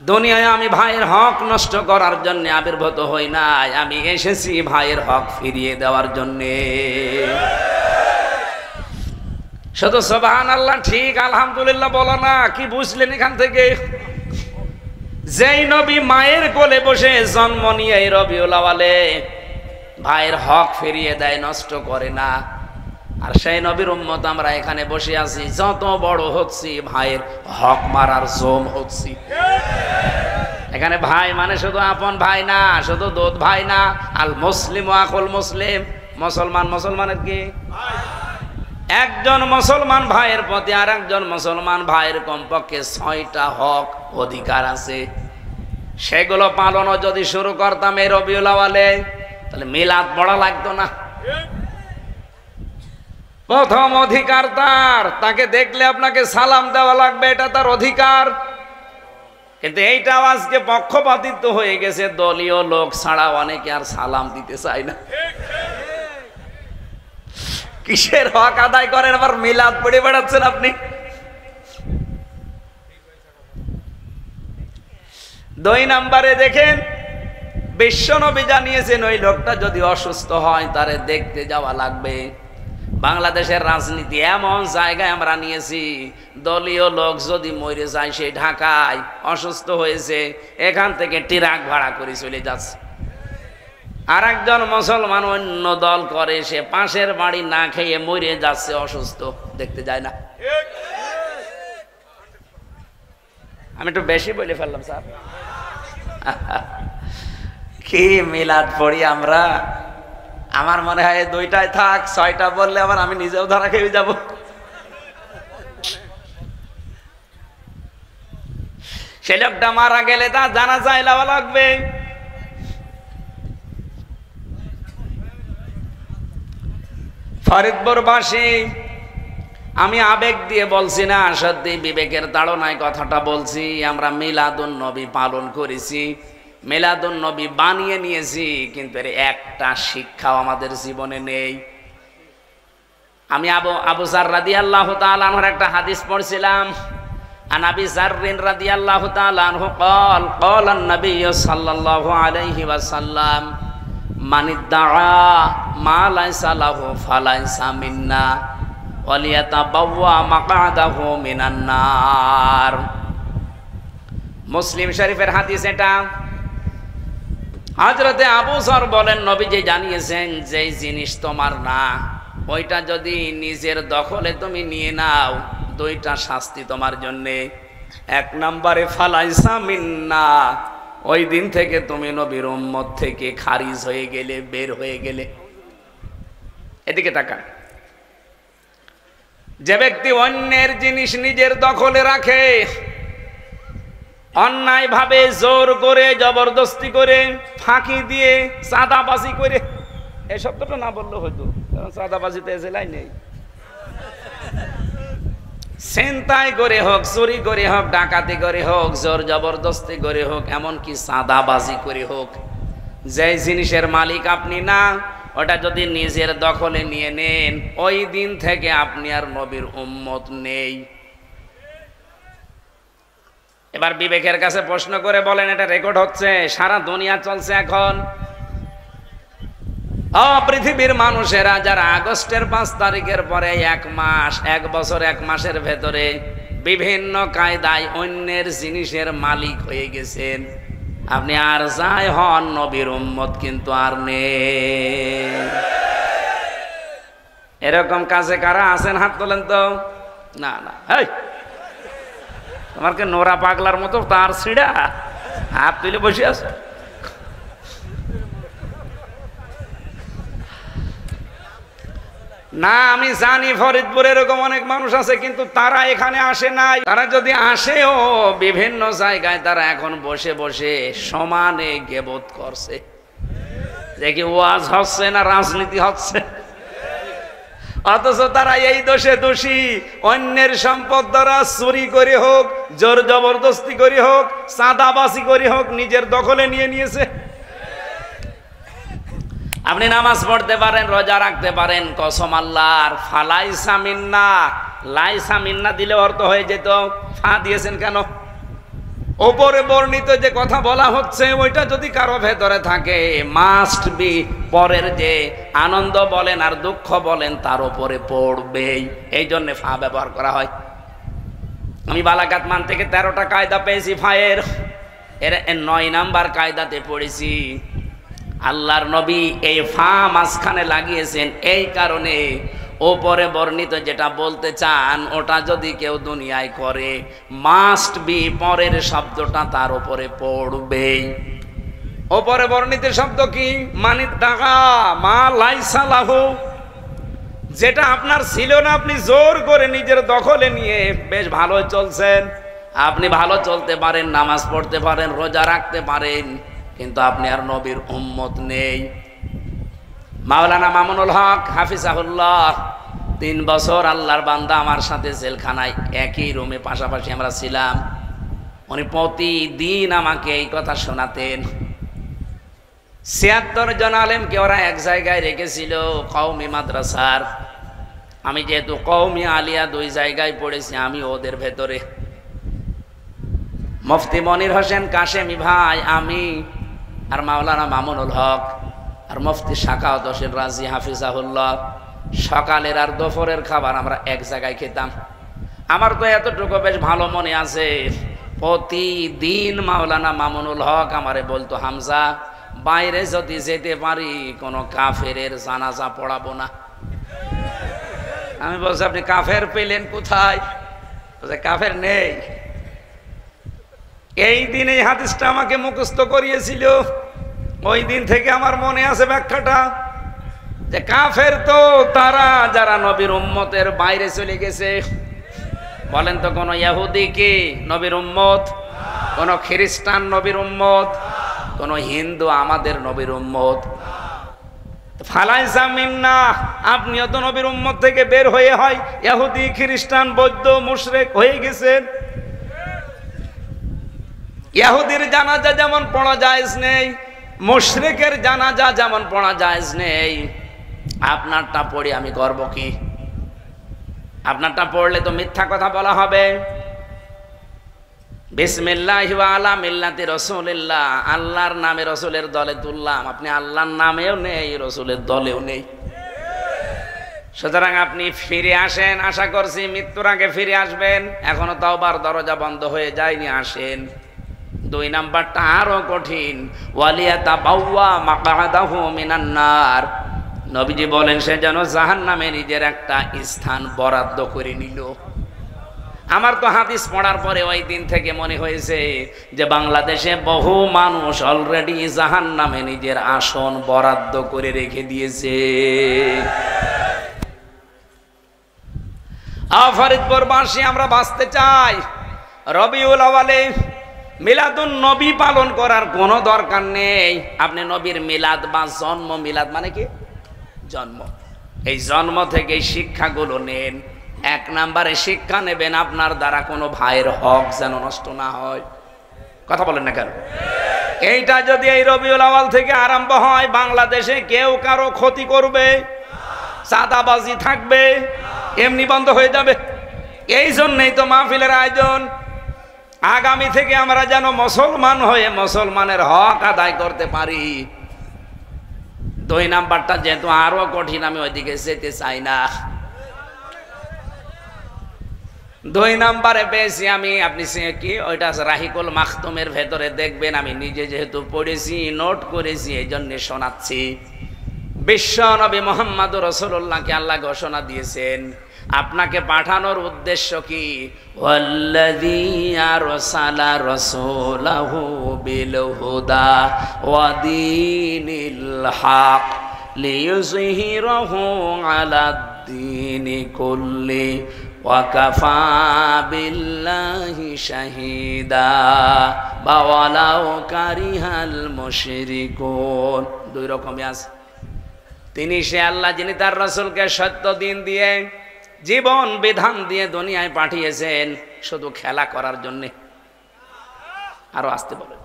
S1: দুনিয়ায় আমি ভাইয়ের হক নষ্ট করার জন্য আবির্ভূত হই নাই, আমি এসেছি ভাইয়ের হক ফিরিয়ে দেওয়ার জন্যে। শুধু সুবহানাল্লাহ ঠিক আলহামদুলিল্লাহ বলো না। কি বুঝলেন এখান থেকে? যেই নবী মায়ের কোলে বসে জন্ম নিয়ে এই রবিউল আওয়ালে ভাইয়ের হক ফিরিয়ে দেয়, নষ্ট করে না, আর সেই নবীর উম্মত আমরা এখানে বসে আছি, যত বড় হচ্ছি ভাইয়ের হক মারার জম হচ্ছি। এখানে ভাই মানে শুধু আপন ভাই না, শুধু দুধ ভাই না। আল মুসলিম আকুল মুসলিম, মুসলমান মুসলমানের কি? একজন মুসলমান ভাইয়ের প্রতি আর একজন মুসলমান ভাইয়ের কমপক্ষে ৬টা হক অধিকার আছে। সেগুলো পালনও যদি শুরু করতাম এই রবিউল আওয়ালে, তাহলে মিলাদ পড়া লাগতো না। প্রথম অধিকার তাকে দেখলে আপনাকে সালাম দেওয়া লাগবে, এটা তার অধিকার। কিন্তু এইটাও আজকে পক্ষপাতিত্ব হয়ে গেছে, দলীয় লোক ছাড়া অনেকে আর সালাম দিতে চায় না। কিসের হক আদায় করেন, আবার মিলাদ পড়ে বেড়াচ্ছেন আপনি। ২ নম্বরে দেখেন, বিশ্বনবী জানিয়েছেন ওই লোকটা যদি অসুস্থ হয় তারে দেখতে যাওয়া লাগবে। বাংলাদেশের রাজনীতি এমন জায়গায় আমরা নিয়েছি, দলীয় লোক যদি মরে যায় সে ঢাকায় অসুস্থ হয়েছে, এখান থেকে ট্রাক ভাড়া করে চলে যাচ্ছে। আর একজন মুসলমান অন্য দল করে, সে পাশের বাড়ি না খেয়ে মরে যাচ্ছে অসুস্থ, দেখতে যায় না। আমি একটু বেশি বলে ফেললাম স্যার। কি মিলাদ পড়ি আমরা, আমার মনে হয় দুইটাই থাক, 6টা বললে আবার আমি নিজেও ধরা খেয়ে যাব। সে লোকটা মারা গেলে তা জানাজা দেওয়া লাগবে। ফরিদপুরবাসী, আমি আবেগ দিয়ে বলছি না, সত্যি বিবেকের তাড়নায় কথাটা বলছি। আমরা মিলাদুন নবী পালন করেছি, মিলাদুন নবী বানিয়ে নিয়েছি, কিন্তু এর একটা শিক্ষাও আমাদের জীবনে নেই। আমি আবু যার রাদিয়াল্লাহু তাআলা আনহুর একটা হাদিস পড়ছিলাম। আন আবি যার রাদিয়াল্লাহু তাআলা আনহু قال قال النبي صلى الله عليه وسلم من ادعى ما ليس له فليس منا ওয়ালিয়াতাবাওয়া মাকআদাহু মিনান নার। মুসলিম শরীফের হাদিস এটা। হযরতে আবু যর বলেন, নবীজি জানিয়েছেন যে জিনিস তোমার না, ওইটা যদি নিজের দখলে তুমি নিয়ে নাও, দুইটা শাস্তি তোমার জন্য। 1 নম্বরে ফালাইসা মিন্না, ওই দিন থেকে তুমি নবীর উম্মত থেকে খারিজ হয়ে গেলে, বের হয়ে গেলে। এদিকে তাকা। যে ব্যক্তি অন্যের জিনিস নিজের দখলে রাখে, অন্যায় ভাবে জোর করে, জবরদস্তি করে, ফাঁকি দিয়ে, চাঁদাবাজি করে, এই শব্দটা না বললে হয়তো, কারণ চাঁদাবাজিতে এজেলাই নেই। ছিনতাই করে হোক, চুরি করে হোক, ডাকাতি করে হোক, জোর জবরদস্তি করে হোক, এমনকি চাঁদাবাজি করে হোক, যে জিনিসের মালিক আপনি না, ওটা যদি নিজের দখলে নিয়ে নেন, ওই দিন থেকে আপনি আর নবীর উম্মত নেই। এবার বিবেকের কাছে প্রশ্ন করে বলেন, এটা রেকর্ড হচ্ছে, সারা দুনিয়া চলছে এখন। পৃথিবীর মানুষেরা যারা আগস্টের 5 তারিখের পরে 1 মাস, 1 বছর 1 মাসের ভেতরে বিভিন্ন কায়দায় অন্যের জিনিসের মালিক হয়ে গেছেন, আপনি আর যাই হন, নবীর উম্মত কিন্তু আর নেই। এরকম কাজে কারা আছেন হাত তোলেন তো। না না, এই তোমার কে নোরা পাগলার মতো তার ছিড়া হাত তুলে বসে আছে। না, আমি জানি ফরিদপুরে এরকম অনেক মানুষ আছে, কিন্তু তারা এখানে আসে নাই। তারা যদি আসেও, বিভিন্ন জায়গায় তারা এখন বসে বসে সমানে গেবত করছে, দেখি ওয়াজ হচ্ছে না রাজনীতি হচ্ছে। অথচ তারা এই দোষে দোষী, অন্যের সম্পদ দ্বারা চুরি করে হোক, জোর জবরদস্তি করে হোক, চাঁদাবাজি করে হোক, নিজের দখলে নিয়ে নিয়েছে। আপনি নামাজ পড়তে পারেন, রোজা রাখতে পারেন, কসম আল্লাহর, ফালাইসা মিন্না, লাইসা মিন্না দিলে অর্থ হয়ে যেত। ফা দিয়েছেন কেন? ওপরে বর্ণিত যে কথা বলা হচ্ছে, ওইটা যদি কারো ভেতরে থাকে, মাস্ট বি, পরের যে আনন্দ বলেন আর দুঃখ বলেন তার উপরে পড়বেই। এই জন্য ফা ব্যবহার করা হয়। আমি বালাগাত মান থেকে 13টা কায়দা পেয়েছি ফায়ের, এর 9 নাম্বার কায়দাতে পড়েছি। আল্লাহর নবী এই ফা মাঝখানে লাগিয়েছেন এই কারণে, ওপরে বর্ণিত যেটা বলতে চান ওটা যদি কেউ দুনিয়ায় করে, মাস্ট বি, পরের শব্দটা তার উপরে পড়বেই। ওপরে বর্ণিত শব্দ কি? মানিত টাকা, মা লাইসা লাহু, যেটা আপনার ছিল না, আপনি জোর করে নিজের দখলে নিয়ে বেশ ভালো চলছেন। আপনি ভালো চলতে পারেন, নামাজ পড়তে পারেন, রোজা রাখতে পারেন, কিন্তু আপনি আর নবীর উম্মত নেই। মাওলানা মামুনুল হক হাফিজাহুল্লাহ, 3 বছর আল্লাহর বান্দা আমার সাথে জেলখানায় একই রুমে পাশাপাশি আমরা ছিলাম। উনি প্রতিদিন আমাকে এই কথা শোনাতেন। 76 জন আলেমকে ওরা এক জায়গায় রেখেছিল, কওমি মাদ্রাসার। আমি যেহেতু কওমি আলিয়া 2 জায়গায় পড়েছি, আমি ওদের ভেতরে। মুফতি মনির হোসেন কাশেমি ভাই, আমি আর মাওলানা মামুনুল হক আর মুফতি শাকাওয়াত হোসেন রাজি হাফিজাহুল্লাহ, সকালের আর দুপুরের খাবার আমরা এক জায়গায় খেতাম। আমার তো এতটুকু বেশ ভালো মনে আছে, প্রতিদিন মাওলানা মামুনুল হক আমারে বলতো, হামজা বাইরে যদি যেতে পারি কোনো কাফেরের জানাজা পড়াবো না। আমি বলছি আপনি কাফের পেলেন কোথায়? কাফের নেই। এই দিন এই হাদিসটা আমাকে মুখস্থ করিয়েছিল, ওই দিন থেকে আমার মনে আছে ব্যাখ্যাটা, যে কাফের তো তারা যারা নবীর উম্মতের বাইরে চলে গেছে। বলেন তো কোন ইহুদি কি নবীর উম্মত? কোন খ্রিস্টান নবীর উম্মত? কোন হিন্দু আমাদের নবীর উম্মত? ফালাইসা মিন্না, আপনিও তো নবীর উম্মত থেকে বের হয়ে হয় ইহুদি খ্রিস্টান বৌদ্ধ মুশরিক হয়ে গেছেন। ইহুদির জানাজা যেমন পড়া জায়েজ নেই, মুশরিকের জানাজা যেমন পড়া জায়েজ নেই, আপনারটা পড়ে আমি করব কি? আপনারটা পড়লে তো মিথ্যা কথা বলা হবে। বিসমিল্লাহি ওয়া আলা মিল্লাতি রাসূলিল্লাহ, আল্লাহর নামে রাসূলের দলে তুললাম, আপনি আল্লাহর নামেও নেই রাসূলের দলেও নেই। সুতরাং আপনি ফিরে আসেন, আশা করছি মৃত্যুর আগে ফিরে আসবেন, এখনো তওবার দরজা বন্ধ হয়ে যায়নি, আসেন। 2 নাম্বারটা আরো কঠিন, ওয়ালিয়াতাবাওয়া মাকআদাহু মিনান নার, নবীজি বলেন সে যেন জাহান্নামে নিজের একটা স্থান বরাদ্দ করে নিল। আমার তো হাদিস পড়ার পরে ওই দিন থেকে মনে হয়েছে যে বাংলাদেশে বহু মানুষ অলরেডি জাহান্নামে নিজের আসন বরাদ্দ করে রেখে দিয়েছে। ফরিদপুরবাসী আমরা বাঁচতে চাই, রবিউল আউয়ালে মিলাদুন নবী পালন করার কোনো দরকার নেই। আপনি নবীর মিলাদ বা জন্ম, মিলাদ মানে কি? জন্ম। এই জন্ম থেকে শিক্ষাগুলো নেন। 1 নম্বরে শিক্ষা নেবেন আপনার দ্বারা কোনো ভাইয়ের হক যেন নষ্ট না হয়। কথা বলেন না কেন? এইটা যদি এই রবিউল আউয়াল থেকে আরম্ভ হয়, বাংলাদেশে কেউ কারো ক্ষতি করবে, চাঁদাবাজি থাকবে, এমনি বন্ধ হয়ে যাবে। এই জন্যই তো মাহফিলের আয়োজন। আগামী থেকে আমরা যেন মুসলমান হয়ে মুসলমানের হক আদায় করতে পারি। 2 নাম্বারটা যেহেতু আরো কঠিন, আমি ওইদিকে যেতে চাই না। 2 নাম্বারে পেয়েছি আমি, আপনি কি ওইটা রাহিকুল মাখতুমের ভেতরে দেখবেন, আমি নিজে যেহেতু পড়েছি নোট করেছি এই জন্য শোনাচ্ছি। বিশ্ব নবী মুহাম্মদুর রাসূলুল্লাহকে আল্লাহ ঘোষণা দিয়েছেন, আপনাকে পাঠানোর উদ্দেশ্য কি? ওয়াল্লাযী আরসালা রাসূলাহু বিল হুদা ওয়া দীনিল হক লিইয়ুযহিরাহু আলাদ-দীনি কুল্লি ওয়া কাফা বিল্লাহি শাহীদা ওয়ালাউ কারিহাল মুশরিকুন। 2 রকমই আছে। তিনি সে আল্লাহ যিনি তার রাসূলকে সত্য দিন দিয়ে জীবন বিধান দিয়ে দুনিয়ায় পাঠিয়েছেন শুধু খেলা করার জন্য। আরো আসতে বলেন,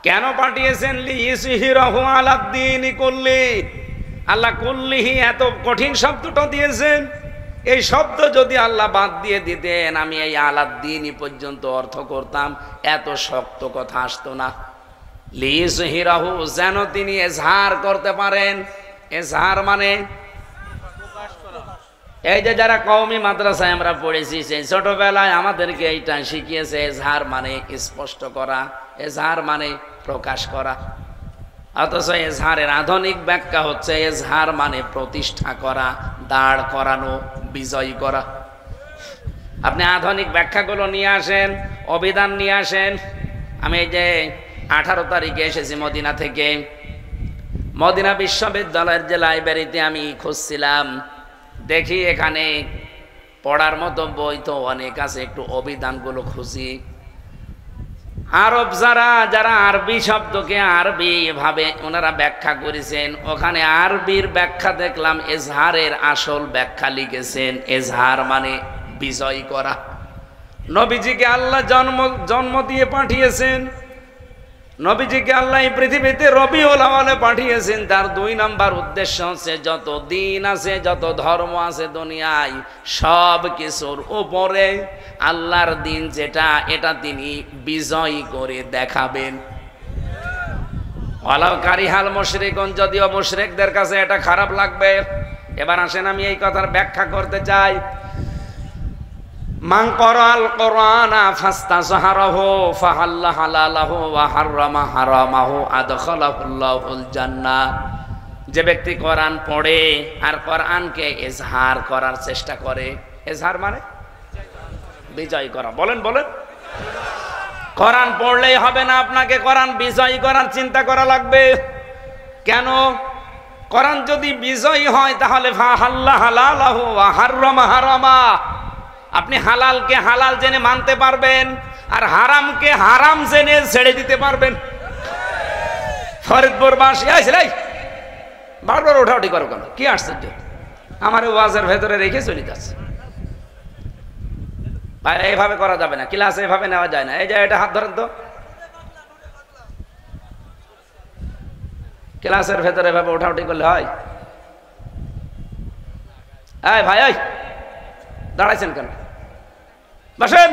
S1: কেন পাঠিয়েছেন? লিইয়ুযহিরাহু আলাদ-দীনি কুল্লি। আল্লাহ কুল্লিহি এত কঠিন শব্দটা দিয়েছেন, এই শব্দ যদি আল্লাহ বাদ দিয়ে দিতেন আমি এই আলাদ-দীনি পর্যন্ত অর্থ করতাম, এত শক্ত কথা আসতো না। লিইয়ুযহিরাহু, যেন তিনি এজহার করতে পারেন। এজহার মানে এই যে যারা কওমি মাদ্রাসায় আমরা পড়েছি, সেই ছোটবেলায় আমাদেরকে এইটা শিখিয়েছে, এজহার মানে স্পষ্ট করা, এজহার মানে প্রকাশ করা। অথচ এজহারের আধুনিক ব্যাখ্যা হচ্ছে এজহার মানে প্রতিষ্ঠা করা, দাঁড় করানো, বিজয় করা। আপনি আধুনিক ব্যাখ্যাগুলো নিয়ে আসেন, অভিধান নিয়ে আসেন। আমি এই যে 18 তারিখে এসেছি মদিনা থেকে, মদিনা বিশ্ববিদ্যালয়ের যে লাইব্রেরিতে আমি খুঁজছিলাম, দেখি এখানে পড়ার মতো বই তো অনেক আছে, একটু অভিধানগুলো খুঁজি। আরব যারা আরবি শব্দকে আরবি ভাবে ওনারা ব্যাখ্যা করেছেন, ওখানে আরবির ব্যাখ্যা দেখলাম এজহারের আসল ব্যাখ্যা লিখেছেন, এজহার মানে বিজয় করা। নবীজিকে আল্লাহ জন্ম দিয়ে পাঠিয়েছেন, নবীজিকে আল্লাহ এই পৃথিবীতে রবিউল আউয়ালে পাঠিয়েছেন। তার 2 নাম্বার উদ্দেশ্য হচ্ছে যত দিন আছে, যত ধর্ম আছে দুনিয়ায়, সব কিছুর উপরে আল্লাহর দিন যেটা, এটা তিনি বিজয় করে দেখাবেন। ওয়ালাউ কারিহাল মুশরিকুন, যদিও মুশরিকদের কাছে এটা খারাপ লাগবে, এবার আসেন আমি এই কথার ব্যাখ্যা করতে চাই। মান ক্বরাআল কুরআনা ফাস্তাযহারাহু ফাহাল্লা হালালাহু ওয়া হাররামা হারামাহু আদখালাহুল্লাহুল জান্নাহ। যে ব্যক্তি কোরআন পড়ে আর কোরআনকে ইজহার করার চেষ্টা করে, ইজহার মানে বিজয় করা, বলেন বলেন। কোরআন পড়লেই হবে না, আপনাকে কোরআন বিজয় করার চিন্তা করা লাগবে। কেন? কোরআন যদি বিজয়ী হয় তাহলে ফাহাল্লা হালালাহু ওয়া হাররামা হারামা, আপনি হালালকে হালাল জেনে মানতে পারবেন আর হারামকে হারাম জেনে ছেড়ে দিতে পারবেন। ফরিদপুরবাসী আইসলাই বারবার ওঠাউঠি করো কেন? কি আশ্চর্য, আমার ওয়াজের ভেতরে রেখে চলে যাচ্ছে। ভাই এইভাবে করা যাবে না, ক্লাসে এভাবে নেওয়া যায় না। এই যে এটা হাত ধরেন তো, ক্লাসের ভেতরে এভাবে ওঠাউঠি করলে হয়? এই ভাই এই দাঁড়াইছেন কেন? বসেন।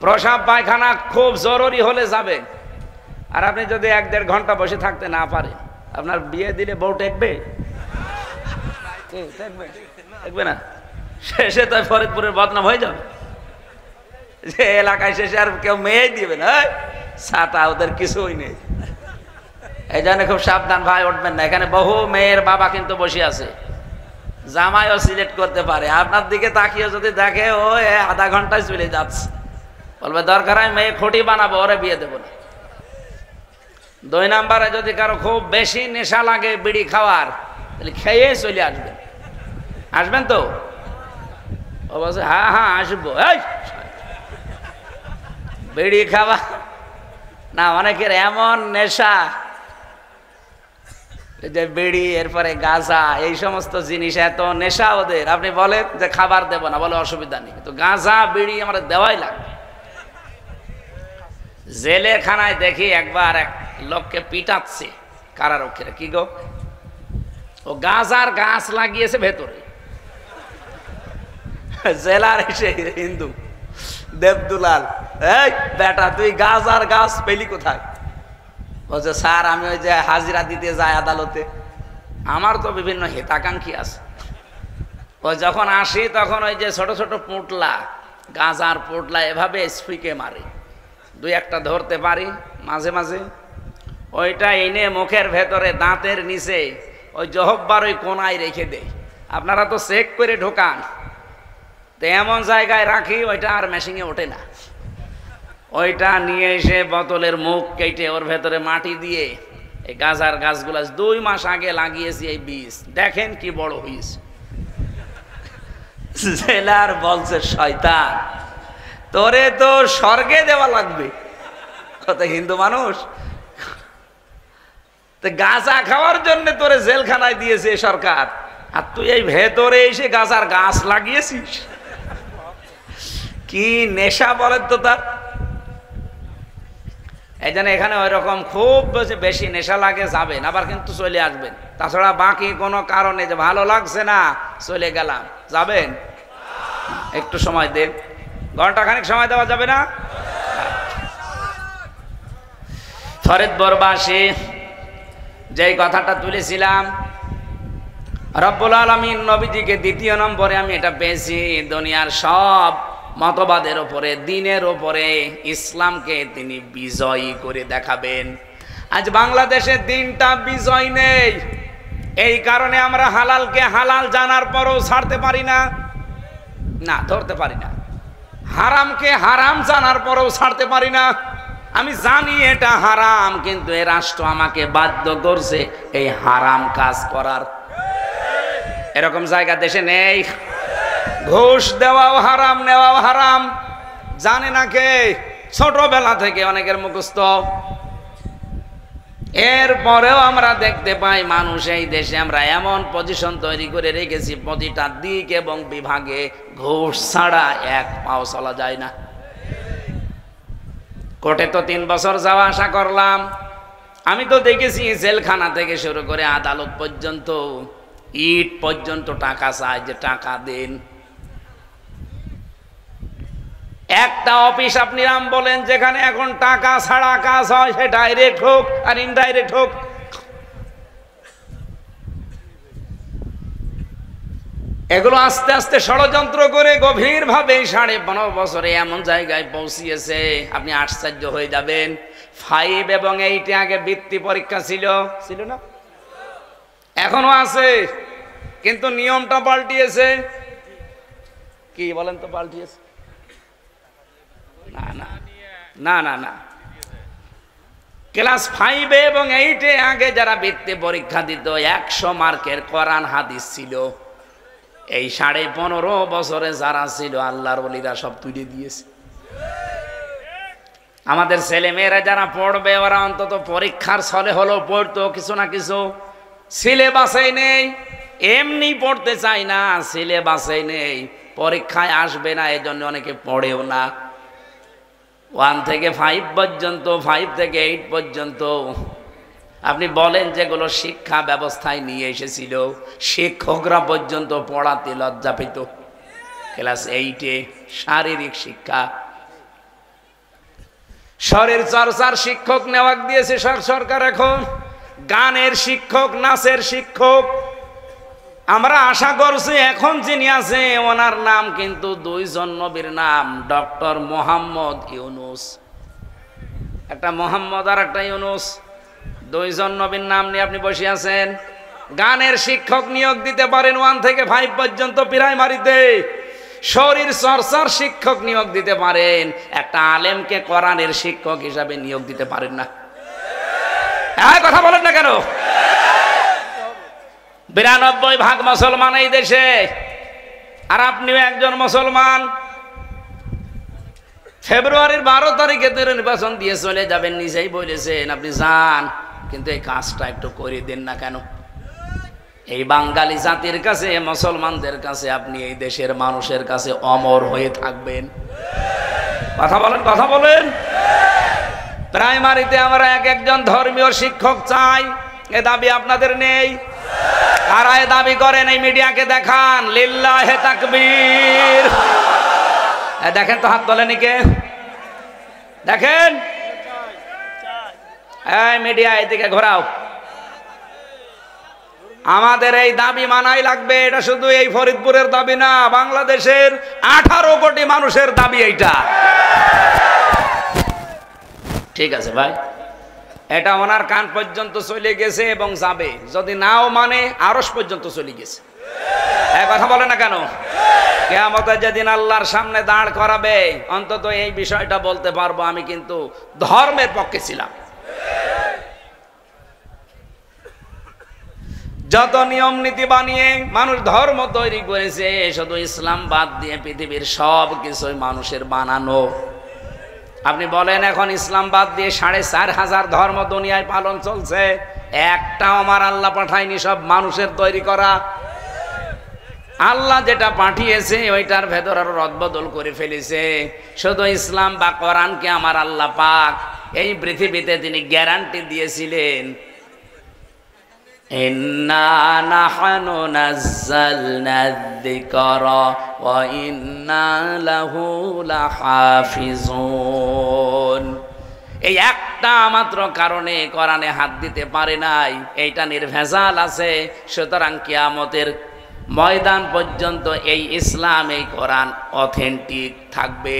S1: প্রসাব পায়খানা খুব জরুরি হলে যাবেন, আর আপনি যদি 1-1.5 ঘন্টা বসে থাকতে না পারেন, আপনার বিয়ে দিলে বউ টেকবে? দেখবে না, শেষে তো ফরিদপুরের বদনাম হয়ে যাবে। যে এলাকায় শেষে আর কেউ মেয়ে দিবে না, ছাতা ওদের কিছুই নেই। এই জন্য খুব সাবধান ভাই, উঠবেন না। এখানে বহু মেয়ের বাবা কিন্তু বসে আছে, জামাইও সিলেক্ট করতে পারে। আপনার দিকে তাকিয়ে যদি দেখে ও আধা ঘন্টায় চলে যাচ্ছে, বলবে দরকার হয় মেয়ে খুঁটি বানাবো, ওরে বিয়ে দেবো না। 2 নাম্বারে যদি কারো খুব বেশি নেশা লাগে বিড়ি খাওয়ার, তাহলে খেয়ে চলে আসবেন। আসবেন তো? ও বলছে হ্যাঁ হ্যাঁ আসবো। এই বিড়ি খাওয়া না, অনেকের এমন নেশা যে বিড়ি, এরপরে গাঁজা, এই সমস্ত জিনিস এত নেশা ওদের। আপনি বলেন যে খাবার দেব না, বলে অসুবিধা নেই, কিন্তু গাঁজা বিড়ি আমার দেওয়াই লাগবে। জেলেখানায় দেখি একবার এক লোককে পিটাচ্ছে কারারক্ষীরা। কি গো? ও গাঁজার গাছ লাগিয়েছে ভেতরে। জেলার এসে হিন্দু দেবদুলাল, এই বেটা তুই গাঁজার গাছ পেলি কোথায়? বলছে স্যার আমি ওই যে হাজিরা দিতে যাই আদালতে, আমার তো বিভিন্ন হিতাকাঙ্ক্ষী আছে, ওই যখন আসি তখন ওই যে ছোট ছোট পোটলা, গাঁজার পোটলা এভাবে স্পিকে মারে, 2-1টা ধরতে পারি মাঝে মাঝে, ওইটা এনে মুখের ভেতরে দাঁতের নিচে ওই জহব্বার ওই কোনায় রেখে দেয়। আপনারা তো চেক করে ঢোকান, তো এমন জায়গায় রাখি ওইটা আর মেশিনে ওঠে না। ওইটা নিয়ে এসে বোতলের মুখ কেটে ওর ভেতরে মাটি দিয়ে এই গাঁজার গাছগুলা 2 মাস আগে লাগিয়েছি, এই বীজ দেখেন কি বড় হয়েছে। জেলার বলছে শয়তান, তোরে তো স্বর্গে দেওয়া লাগবে। কত হিন্দু মানুষ, তো গাঁজা খাওয়ার জন্য তোরে জেলখানায় দিয়েছে সরকার, আর তুই এই ভেতরে এসে গাঁজার গাছ লাগিয়েছিস। কি নেশা বলেন তো তার। এই জন্য এখানে ওই রকম খুব বেশি নেশা লাগে যাবেন, আবার কিন্তু চলে আসবেন। তাছাড়া বাকি কোনো কারণে যে ভালো লাগছে না চলে গেলাম, যাবেন? একটু সময় দেন, ঘন্টাখানেক সময় দেওয়া যাবে না? ফরিদপুরবাসী যেই কথাটা তুলেছিলাম, রব্বুল আলামিন নবীজিকে 2 নম্বরে আমি এটা পেয়েছি, দুনিয়ার সব মতবাদের ওপরে, দিনের ওপরে ইসলামকে তিনি বিজয়ী করে দেখাবেন। আজ বাংলাদেশে দিনটা বিজয় নেই, এই কারণে আমরা হালালকে হালাল জানার পরও ছাড়তে পারি না, না ধরতে পারি না। হারামকে হারাম জানার পরও ছাড়তে পারি না। আমি জানি এটা হারাম, কিন্তু এই রাষ্ট্র আমাকে বাধ্য করছে এই হারাম কাজ করার। এরকম জায়গা দেশে নেই। ঘুষ দেওয়াও হারাম, নেওয়াও হারাম, জানে না কে? ছোটবেলা থেকে অনেকের মুখস্থ। এরপরেও আমরা দেখতে পাই মানুষ এই দেশে আমরা এমন পজিশন তৈরি করে রেখেছি, প্রতিটা দিক এবং বিভাগে ঘুষ ছাড়া 1 পাও চলা যায় না। কোর্টে তো 3 বছর যাওয়া আসা করলাম, আমি তো দেখেছি জেলখানা থেকে শুরু করে আদালত পর্যন্ত, ইট পর্যন্ত টাকা চায় যে টাকা দেন। একটা অফিস আপনি নাম বলেন যেখানে এখন টাকা ছাড়া কাজ হয়, সে ডাইরেক্ট হোক আর ইনডাইরেক্ট হোক, এগুলো আস্তে আস্তে ষড়যন্ত্র করে গভীরভাবে 15.5 বছরে এমন জায়গায় পৌঁছিয়েছে আপনি আশ্চর্য হয়ে যাবেন। 5 এবং 8 আগে বৃত্তি পরীক্ষা ছিল না? এখনো আছে, কিন্তু নিয়মটা পাল্টিয়েছে। কি বলেন তো পাল্টিয়েছে? না, ক্লাস 5 এবং 8 আগে যারা বৃত্তি পরীক্ষা দিত 100 মার্কের কোরআন হাদিস ছিল। এই 15.5 বছরে যারা ছিল আল্লাহর ওলিরা সব তুলে দিয়েছে। আমাদের ছেলে মেয়েরা যারা পড়বে ওরা অন্তত পরীক্ষার ছলে হলো পড়তো কিছু না কিছু। সিলেবাসে নেই, এমনি পড়তে চায় না, সিলেবাসে নেই, পরীক্ষায় আসবে না, এজন্য অনেকে পড়েও না। 1 থেকে 5 পর্যন্ত, 5 থেকে 8 পর্যন্ত আপনি বলেন যেগুলো শিক্ষা ব্যবস্থায় নিয়ে এসেছিল, শিক্ষকরা পর্যন্ত পড়াতে লজ্জা পেত। ক্লাস 8 শারীরিক শিক্ষা, শরীর চর্চার শিক্ষক নেওয়া দিয়েছে সরকার। এখন গানের শিক্ষক, নাচের শিক্ষক। আমরা আশা করছি এখন যিনি আছে ওনার নাম কিন্তু 2 জন নবীর নাম, ডক্টর মোহাম্মদ ইউনুস। একটা মোহাম্মদ আর একটা ইউনুস, 2 জন নবীর নাম নিয়ে আপনি বসে আছেন। গানের শিক্ষক নিয়োগ দিতে পারেন 1 থেকে 5 পর্যন্ত প্রাইমারিতে। শরীর চর্চার শিক্ষক নিয়োগ দিতে পারেন, একটা আলেমকে কোরআনের শিক্ষক হিসাবে নিয়োগ দিতে পারেন না। কথা বলেন না কেন? 92% মুসলমান এই দেশে, আর আপনিও একজন মুসলমান। ফেব্রুয়ারির 12 তারিখে নির্বাচন দিয়ে চলে যাবেন, নিজেই বলেছেন আপনি যান, কিন্তু এই কাজটা একটু করে দেন না কেন? এই বাঙালি জাতির কাছে, মুসলমানদের কাছে, আপনি এই দেশের মানুষের কাছে অমর হয়ে থাকবেন। কথা বলেন। প্রাইমারিতে আমরা একজন ধর্মীয় শিক্ষক চাই, এ দাবি আপনাদের নেই? কারা এ দাবি করেন এই মিডিয়াকে দেখান। লিল্লাহে তাকবীর। দেখেন তো, হাত তোলেনি কে? দেখেন, এই মিডিয়া এদিকে ঘোরাও। আমাদের এই দাবি মানাই লাগবে। এটা শুধু এই ফরিদপুরের দাবি না, বাংলাদেশের 18 কোটি মানুষের দাবি এইটা। ঠিক আছে ভাই, এটা ওনার কান পর্যন্ত চলে গেছে এবং যাবে। যদি নাও মানে আরশ পর্যন্ত চলে গেছে। কথা বলে না কেন? কিয়ামতে যেদিন আল্লাহর সামনে দাঁড় করাবে, অন্তত এই বিষয়টা বলতে পারবো আমি কিন্তু ধর্মের পক্ষে ছিলাম। যত নিয়ম নীতি বানিয়ে মানুষ ধর্ম তৈরি করেছে, শুধু ইসলাম বাদ দিয়ে পৃথিবীর সব কিছুই মানুষের বানানো। আপনি বলেন এখন ইসলাম বাদ দিয়ে 4,500 ধর্ম দুনিয়ায় পালন চলছে, একটাও আমার আল্লাহ পাঠায়নি, সব মানুষের তৈরি করা। আল্লাহ যেটা পাঠিয়েছে ওইটার ভেতর আরো রদবদল করে ফেলেছে। শুধু ইসলাম বা কোরআনকে আমার আল্লাহ পাক এই পৃথিবীতে তিনি গ্যারান্টি দিয়েছিলেন, ইন্না নাহনু নাযালনা যিকরা ওয়া ইন্না লাহু লাহাফিজুন। এই একটা মাত্র কারণে কোরআনে হাত দিতে পারে নাই, এইটা নির্ভেজাল আছে। সুতরাং কিয়ামতের ময়দান পর্যন্ত এই ইসলাম, এই কোরআন অথেন্টিক থাকবে।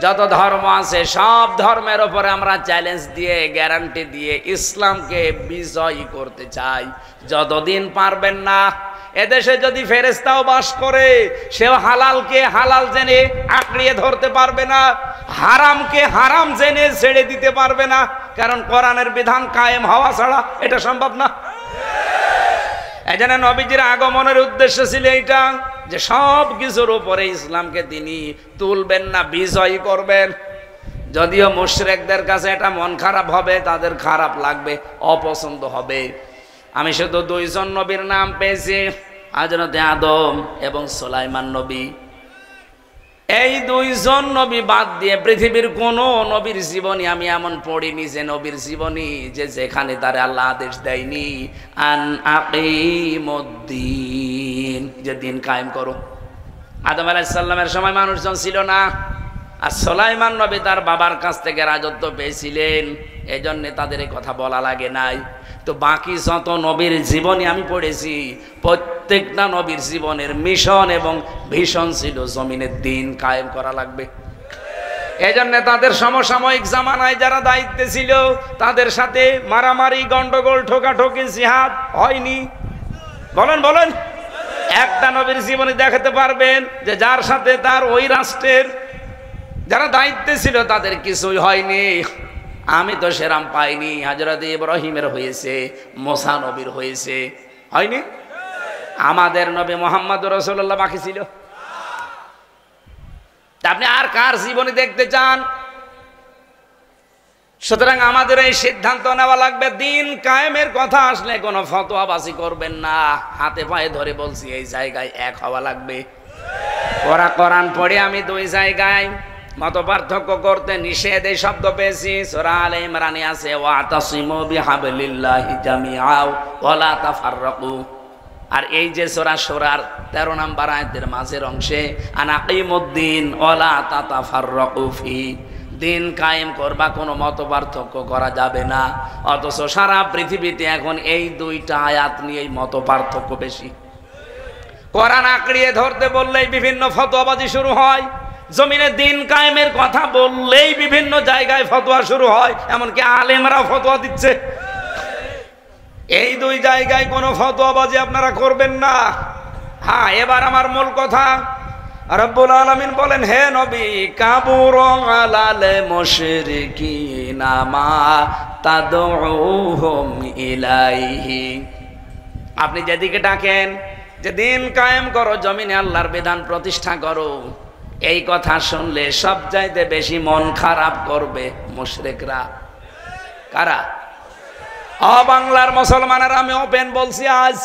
S1: যত ধর্ম আছে সব ধর্মের উপরে আমরা চ্যালেঞ্জ দিয়ে, গ্যারান্টি দিয়ে ইসলামকে বিজয়ী করতে চাই। যতদিন পারবেন না, এদেশে যদি ফেরেশতাও বাস করে, সেও হালালকে হালাল জেনে আঁকড়িয়ে ধরতে পারবে না, হারামকে হারাম জেনে ছেড়ে দিতে পারবে না। কারণ কোরআনের বিধান কায়েম হওয়া ছাড়া এটা সম্ভব না। এই জন্য নবীজির আগমনের উদ্দেশ্য ছিল এইটা, যে সব কিছুর উপরে ইসলামকে তিনি তুলবেন না, বিজয়ী করবেন। যদিও মুশরিকদের কাছে এটা মন খারাপ হবে, তাদের খারাপ লাগবে, অপছন্দ হবে। আমি শুধু 2 জন নবীর নাম পেয়েছি, হযরত আদম এবং সুলাইমান নবী। এই 2 জন নবী বাদ দিয়ে পৃথিবীর কোন নবীর জীবনী আমি এমন পড়িনি যে নবীর জীবনী যে যেখানে তার আল্লাহ আদেশ দেয়নি আন আকিমুদ্দিন, যে দিন কায়েম করো। আদম আলাইহিস সালামের সময় মানুষজন ছিল না, আর সুলাইমান নবী তার বাবার কাছ থেকে রাজত্ব পেয়েছিলেন, এজন্য তাদের এই কথা বলা লাগে নাই। তো বাকি যত নবীর জীবনী আমি পড়েছি, প্রত্যেকটা নবীর জীবনের মিশন এবং ভিশন ছিল জমিনের দিন কায়েম করা লাগবে। এই জন্য তাদের সমসাময়িক জামানায় যারা দায়িত্বে ছিল তাদের সাথে মারামারি, গন্ডগোল, ঠোকাঠোকি, জিহাদ হয়নি। বলেন বলেন, একটা নবীর জীবনী দেখাতে পারবেন যে যার সাথে তার ওই রাষ্ট্রের যারা দায়িত্বে ছিল তাদের কিছুই হয়নি? আমি তো সেরাম পাইনি। হযরত ইব্রাহিমের হয়েছে, মুসা নবীর হয়েছে, হয়নি? আমাদের নবী মুহাম্মদ রাসূলুল্লাহ বাকি ছিল। আপনি আর কার জীবনী দেখতে চান? সুতরাং আমাদের এই সিদ্ধান্ত নেওয়া লাগবে, দিন কায়েমের কথা আসলে কোনো ফতোয়াবাজি করবেন না। হাতে পায়ে ধরে বলছি, এই জায়গায় এক হওয়া লাগবে। ওরা কোরআন পড়ে আমি দুই জায়গায় মত পার্থক্য করতে নিষেধ এই শব্দ পেয়েছি। সূরা আলে ইমরানে আছে ওয়াতাসিমু বিহাবলিল্লাহি জামিআ ওয়ালা তাফাররাকু। আর এই যে সূরার 13 নম্বর আয়াতের মাঝের অংশে আনাকিমুদ্দিন ওয়ালা তাতাফাররাকু ফি, দিন কায়েম করবা, কোনো মত পার্থক্য করা যাবে না। অথচ সারা পৃথিবীতে এখন এই দুইটা আয়াত নিয়েই মত পার্থক্য বেশি। কোরআন আঁকড়িয়ে ধরতে বললেই বিভিন্ন ফতোয়াবাজি শুরু হয়, জমিনে দিন কায়েমের কথা বললেই বিভিন্ন জায়গায় ফতোয়া শুরু হয়, এমনকি আলেমরা ফতোয়া দিচ্ছে। এই দুই জায়গায় কোনো ফতোয়াবাজি আপনারা করবেন না। হ্যাঁ, এবার আমার মূল কথা। রব্বুল আলামিন বলেন, হে নবী, কাবুরা আলাল মুশরিকিনা মা তাদউহুম ইলাইহি, আপনি যেদিকে ডাকেন যে দিন কায়েম করো, জমিনে আল্লাহর বিধান প্রতিষ্ঠা করো, এই কথা শুনলে সবচাইতে বেশি মন খারাপ করবে মুশরিকরা। কারা? বাংলার মুসলমানেরা। আমি ওপেন বলছি, আজ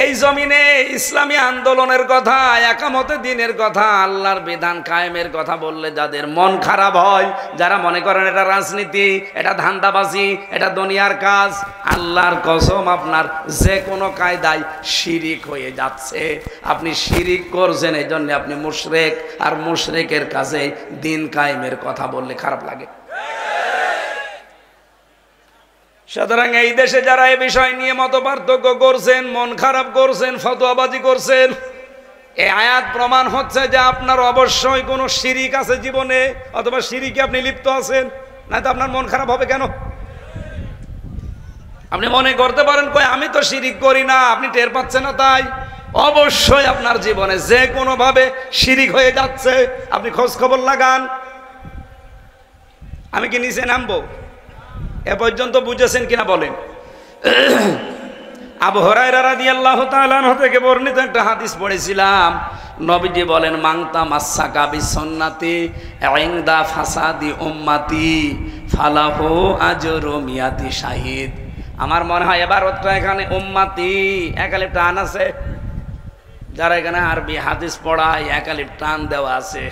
S1: এই জমিনে ইসলামী আন্দোলনের কথা, একামতে দিনের কথা, আল্লাহর বিধান কায়েমের কথা বললে যাদের মন খারাপ হয়, যারা মনে করেন এটা রাজনীতি, এটা ধান্দাবাজি, এটা দুনিয়ার কাজ, আল্লাহর কসম আপনার যে কোনো কায়দায় শিরিক হয়ে যাচ্ছে। আপনি শিরিক করছেন, এই জন্য আপনি মুশরিক, আর মুশরিকের কাছে দিন কায়েমের কথা বললে খারাপ লাগে। সুতরাং এই দেশে যারা এই বিষয় নিয়ে মত পার্থক্য করছেন, মন খারাপ করছেন, ফতোয়াবাজি করছেন, এই আয়াত প্রমাণ হচ্ছে যে আপনার অবশ্যই কোনো শিরিক আছে জীবনে, অথবা শিরিকে আপনি লিপ্ত আছেন, না তো আপনার মন খারাপ হবে কেন? আপনি মনে করতে পারেন কই আমি তো শিরিক করি না, আপনি টের পাচ্ছেন না, তাই অবশ্যই আপনার জীবনে যে কোনো ভাবে শিরিক হয়ে যাচ্ছে। আপনি খোঁজ খবর লাগান। আমি কি নিচে নামবো? এ পর্যন্ত বুঝেছেন কিনা বলেন? আবু হুরায়রা রাদিয়াল্লাহু তাআলা আনহু থেকে বর্ণিত একটা হাদিস পড়েছিলাম। নবীজি বলেন, মান তামাসসাকা বিসুন্নতি ইনদা ফাসাদি উম্মতি ফালাহু আজরু মিয়াতি শাহিদ। আমার মনে হয় এবার ওটা এখানে উম্মতি একালিফ টান আছে, যারা এখানে আরবি হাদিস পড়ায় একালিফ টান দেওয়া আছে।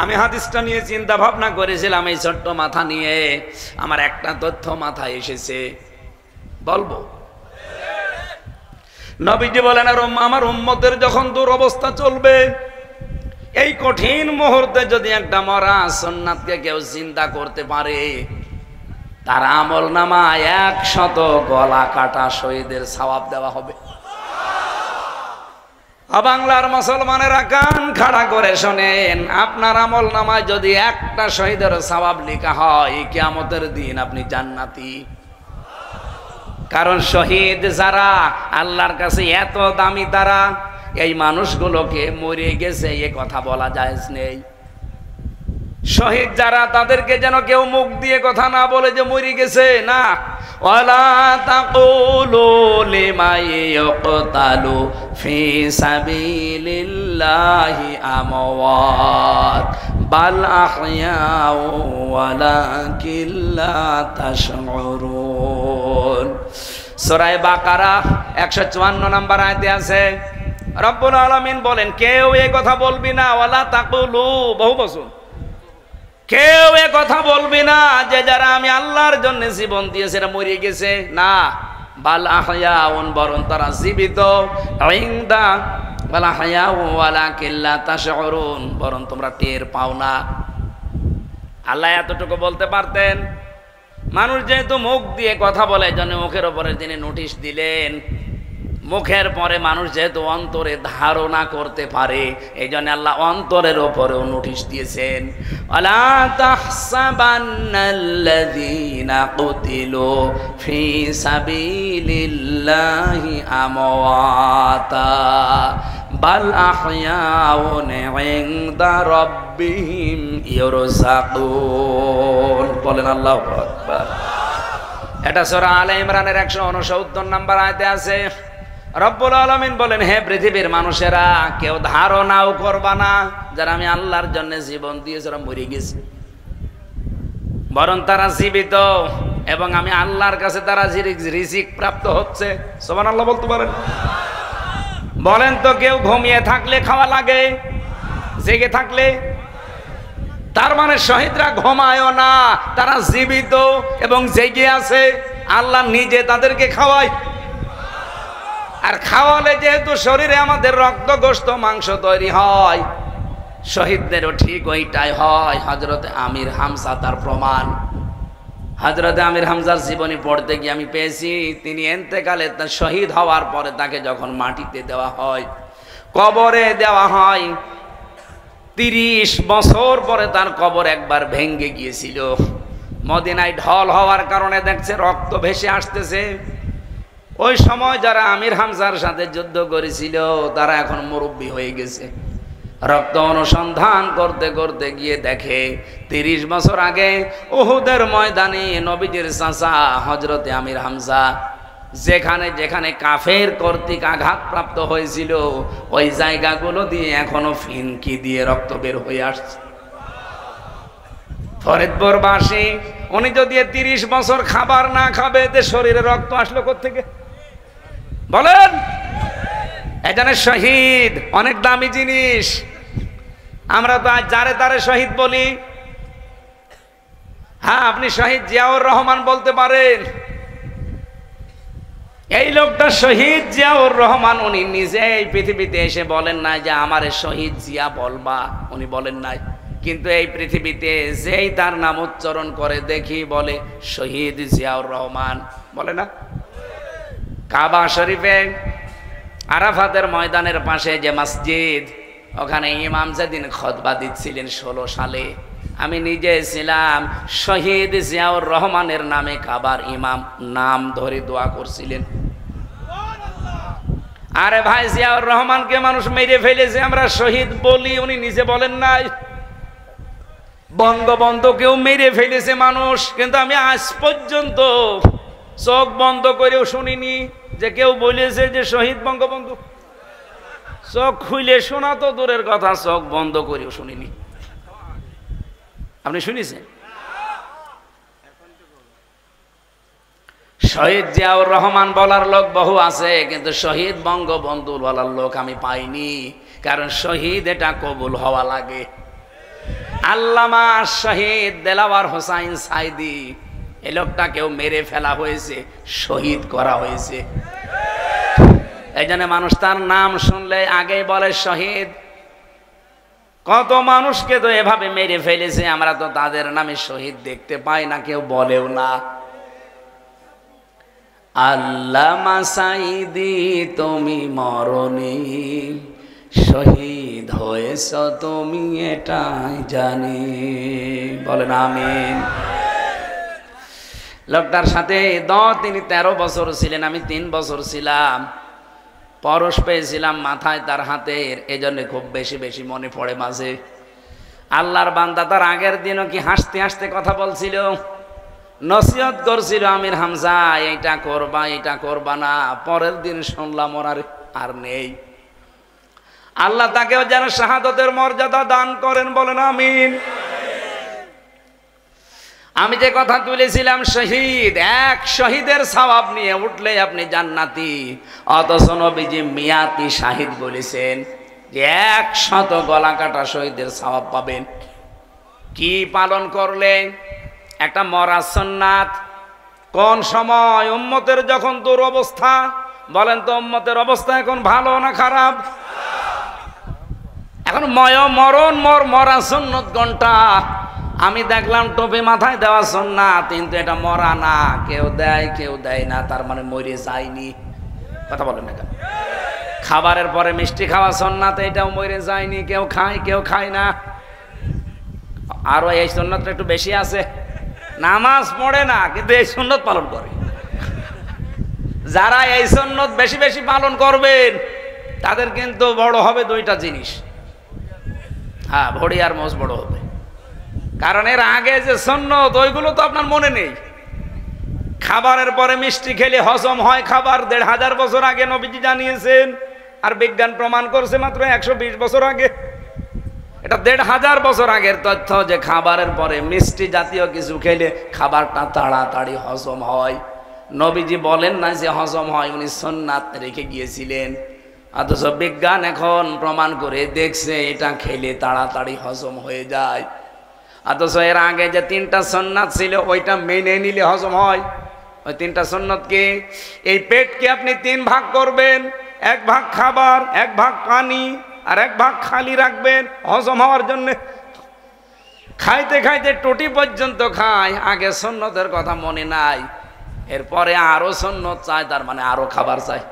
S1: আমি হাদিসটা নিয়ে চিন্তা ভাবনা করেছিলাম, এই ছোট্ট মাথা নিয়ে আমার একটা তথ্য মাথায় এসেছে, বলবো। নবীজি বলেন, আর আমার উম্মতের যখন দুরবস্থা চলবে, এই কঠিন মুহূর্তে যদি একটা মরা সুন্নাতকে কেউ চিন্তা করতে পারে, তার আমল নামায় 100 গলা কাটা শহীদের সওয়াব দেওয়া হবে। বাংলার মুসলমানেরা কান খাড়া করে শোনেন, আপনার আমল নামায় যদি একটা শহীদের সওয়াব লেখা হয়, কিয়ামতের দিন আপনি জান্নাতি। কারণ শহীদ যারা আল্লাহর কাছে এত দামি, তারা এই মানুষগুলোকে মরে গেছে এ কথা বলা জায়েজ নেই। শহীদ যারা, তাদেরকে যেন কেউ মুখ দিয়ে কথা না বলে যে মরে গেছে, না। ওয়ালা তাকুলু লিমান ইয়াকতালু ফি সাবিলিল্লাহি আমওয়াত বাল আহইয়াউ ওয়ালাকিন লা তাশউরুন। সূরা বাকারা 154 নম্বর আয়াতে আছে, রব্বুল আলামিন বলেন, কেউ এই কথা বলবি না, ওয়ালা তাকুলু, বহু বচন, কেউ এ কথা বলবি না যে যারা আমি আল্লাহর জন্য জীবন দিয়েছে এরা মরে গেছে, না। বাল আহয়াউন, বরং তারা জীবিত। ইনদা বালা হায়াউ ওয়ালাকিন লা তাশউরুন, বরং তোমরা টের পাও না। আল্লাহ এতটুকু বলতে পারতেন, মানুষ যেহেতু মুখ দিয়ে কথা বলে এজন্য মুখের উপরে তিনি নোটিশ দিলেন। মুখের পরে মানুষ যেহেতু অন্তরে ধারণা করতে পারে এই জন্য আল্লাহ অন্তরের উপরেও নোটিশ দিয়েছেন। আলা তাহসাবান্নাল্লাযীনা কুতিলু ফি সাবিলিল্লাহি আমওয়াতা বাল আহয়াউন ইনদা রাব্বিহিম ইউরযাকুন। বলেন আল্লাহু আকবার। এটা সূরা আলে ইমরানের 169 নম্বর আয়াতে আছে। রব্বুল আলামিন বলেন, হে পৃথিবীর মানুষেরা, কেউ ধারণাও করবা না যারা আমি আল্লাহর জন্য জীবন দিয়েছি ওরা মরে গেছে, বরং তারা জীবিত এবং আমি আল্লাহর কাছে তারা রিজিক প্রাপ্ত হচ্ছে। সুবহানাল্লাহ বলতে পারেন? বলেন তো, কেউ ঘুমিয়ে থাকলে খাওয়া লাগে, জেগে থাকলে? তার মানে শহীদরা ঘুমায়ও না, তারা জীবিত এবং জেগে আছে। আল্লাহ নিজে তাদেরকে খাওয়ায়। আর খাওয়ালে যেহেতু শরীরে আমাদের রক্ত গোশত মাংস তৈরি হয়, শহীদদেরও ঠিক ওইটাই হয়। হযরতে আমির হামজা তার প্রমাণ। হযরতে আমির হামজার জীবনী পড়তে গিয়ে আমি পেয়েছি, তিনি ইন্তেকালে শহীদ হওয়ার পরে তাকে যখন মাটিতে দেওয়া হয়, কবরে দেওয়া হয়, 30 বছর পরে তার কবর একবার ভেঙে গিয়েছিল। মদিনায় ঢল হওয়ার কারণে দেখছে রক্ত ভেসে আসতেছে। ওই সময় যারা আমির হামজার সাথে যুদ্ধ করেছিল তারা এখন মুরব্বী হয়ে গেছে। রক্ত অনুসন্ধান করতে করতে গিয়ে দেখে 30 বছর আগে উহুদের ময়দানে নবীজির চাচা হযরতে আমির হামজা যেখানে যেখানে কাফের কর্তৃক আঘাতপ্রাপ্ত হয়েছিল ওই জায়গাগুলো দিয়ে এখনো ফিনকি দিয়ে রক্ত বের হয়ে আসছে। ফরিদপুরবাসী উনি যদি 30 বছর খাবার না খাবে তে শরীরে রক্ত আসলো কোত্থেকে বলেন? এখানে শহীদ অনেক দামি জিনিস। আমরা তো আজ যারে তারে শহীদ বলি। হ্যাঁ, আপনি শহীদ জিয়াউর রহমান বলতে পারেন। এই লোকটা শহীদ জিয়াউর রহমান, উনি নিজে এই পৃথিবীতে এসে বলেন নাই যে আমারে শহীদ জিয়া বলবা, উনি বলেন নাই। কিন্তু এই পৃথিবীতে যেই তার নাম উচ্চারণ করে দেখি বলে শহীদ জিয়াউর রহমান, বলে না? কাবা শরীফে আরাফাতের ময়দানের পাশে যে মসজিদ, ওখানে ইমাম যেদিন খুতবা দিচ্ছিলেন 16 সালে, আমি নিজে ছিলাম। শহীদ জিয়াউর রহমানের নামে কাবার ইমাম নাম ধরে দোয়া করছিলেন। আরে ভাই, জিয়াউর রহমানকে মানুষ মেরে ফেলেছে, আমরা শহীদ বলি, উনি নিজে বলেন নাই। বঙ্গবন্ধুকেও মেরে ফেলেছে মানুষ, কিন্তু আমি আজ পর্যন্ত চোখ বন্ধ করেও শুনিনি যে কেউ বলেছে যে শহীদ বঙ্গবন্ধু। চোখ খুলে শোনা তো দূরের কথা, চোখ বন্ধ করেও শুনিনি। আপনি শুনেছেন? শহীদ জিয়াউর রহমান বলার লোক বহু আছে, কিন্তু শহীদ বঙ্গবন্ধু বলার লোক আমি পাইনি। কারণ শহীদ এটা কবুল হওয়া লাগে। আল্লামা শহীদ দেলাওয়ার হোসাইন সাইদি, এই লোকটাকেও মেরে ফেলা হয়েছে, শহীদ করা হয়েছে। এই জন্য মানুষ তার নাম শুনলে আগেই বলে শহীদ। কত মানুষকে তো এভাবে মেরে ফেলেছে, আমরা তো তাদের নামে শহীদ দেখতে পাই না, কেউ বলেও না। আল্লামা সাইদি তুমি মরনি, শহীদ হয়েছ তুমি এটাই জানি, বলেন আমিন। লোকটার সাথে তিনি 13 বছর ছিলেন, আমি 3 বছর ছিলাম। পরশ পেয়েছিলাম মাথায় তার হাতের, এই জন্য খুব বেশি বেশি মনে পড়ে মাঝে। আল্লাহর বান্দা তার আগের দিনও কি হাসতে হাসতে কথা বলছিল, নসিহত করছিল, আমির হামজা এইটা করবা এটা করবা না। পরের দিন শুনলাম ওর আর নেই। আল্লাহ তাকেও যেন শাহাদতের মর্যাদা দান করেন, বলেন আমিন। আমি যে কথা তুলেছিলাম শহীদ, এক শহীদের সওয়াব নিয়ে উঠলে আপনি জান্নাতি, অথচ নবীজি মিয়াতি শাহিদ বলেছেন যে 100 গলা কাটা শহীদের সওয়াব পাবেন। কি পালন করলে? একটা মরা সুন্নাত। কোন সময়? উম্মতের যখন দুরবস্থা। বলেন তো উম্মতের অবস্থা এখন ভালো না খারাপ? এখন মরা সুন্নত কোনটা? আমি দেখলাম টুপি মাথায় দেওয়া সুন্নাত, কিন্তু এটা মরা না, কেউ দেয় না, তার মানে মরে যায়নি। কথা বলেন না কেন? খাবারের পরে মিষ্টি খাওয়া সুন্নাত, এটাও মরে যায়নি, কেউ খায় না। আরো এই সুন্নতটা একটু বেশি আছে, নামাজ পড়ে না কিন্তু এই সুন্নত পালন করে। যারা এই সুন্নত বেশি বেশি পালন করবেন তাদের কিন্তু বড় হবে দুইটা জিনিস, হ্যাঁ, ভড়ি আর মোষ বড় হবে। কারণ এর আগে যে সুন্নত ওইগুলো তো আপনার মনে নেই। খাবারের পরে মিষ্টি খেলে হজম হয় খাবার, ১৫০০ বছর আগে নবীজি জানিয়েছেন, আর বিজ্ঞান প্রমাণ করছে মাত্র ১২০ বছর আগে। এটা ১৫০০ বছর আগের তথ্য যে খাবারের পরে মিষ্টি জাতীয় কিছু খেলে খাবারটা তাড়াতাড়ি হজম হয়। নবীজি বলেন না যে হজম হয়, উনি সুন্নাত রেখে গিয়েছিলেন। অথচ বিজ্ঞান এখন প্রমাণ করে দেখছে এটা খেলে তাড়াতাড়ি হজম হয়ে যায়। অথচ এর আগে যে ৩টা সুন্নাত ছিল ওইটা মেনে নিলে হজম হয়। ওই ৩টা সুন্নাত কি? এই পেটকে আপনি ৩ ভাগ করবেন, ১ ভাগ খাবার, ১ ভাগ পানি, আর 1 ভাগ খালি রাখবেন হজম হওয়ার জন্য। খাইতে খাইতে টুটি পর্যন্ত খায়, আগে সুন্নতের কথা মনে নাই, এরপরে আরো সুন্নত চায়, তার মানে আরো খাবার চাই।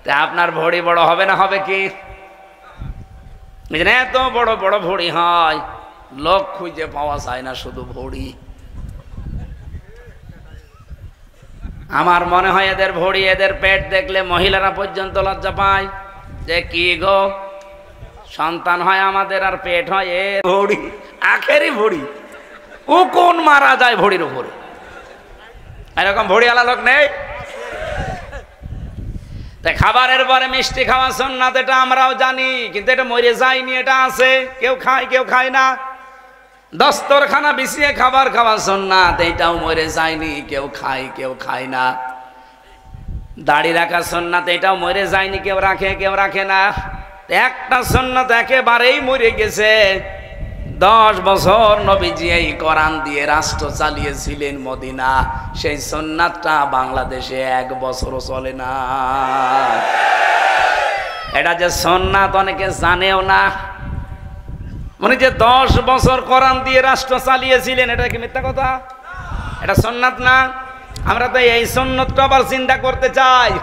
S1: তা আপনার ভড়ি বড় হবে না হবে কি? এত বড় বড় ভড়ি হয়, লোক খুঁজে পাওয়া যায় না, শুধু ভড়ি। আমার মনে হয় এদের ভড়ি, এদের পেট দেখলে মহিলারা পর্যন্ত লজ্জা পায় যে কি গো, সন্তান হয় আমাদের আর পেট হয় এ ভড়ি, আখেরই ভড়ি। ও কোন মারা যায় ভড়ির উপরে, এরকম ভড়িওয়ালা লোক নেই। তাই খাবারের পরে মিষ্টি খাওয়া সুন্নাত, এটা আমরাও জানি, কিন্তু এটা মরে যায়নি, এটা আছে, কেউ খায় না। দস্তরখানা বিছিয়ে খাবার খাওয়া সুন্নাত, এটাও মরে যায়নি, কেউ খায় না। দাড়ি রাখা সুন্নাত, এটাও মরে যায়নি, কেউ রাখে না। একটা সুন্নাত একেবারেই মরে গেছে। 10 বছর নবীজি এই কোরআন দিয়ে রাষ্ট্র চালিয়েছিলেন মদিনা, সেই সুন্নাতটা বাংলাদেশে 1 বছরও চলে না। এটা যে সুন্নাত অনেকে জানেও না। উনি যে 10 বছর কোরআন দিয়ে রাষ্ট্র চালিয়েছিলেন, এটা কি মিথ্যা কথা? এটা সুন্নাত না? আমরা তো এই সুন্নাতটা আবার চিন্তা করতে চাই।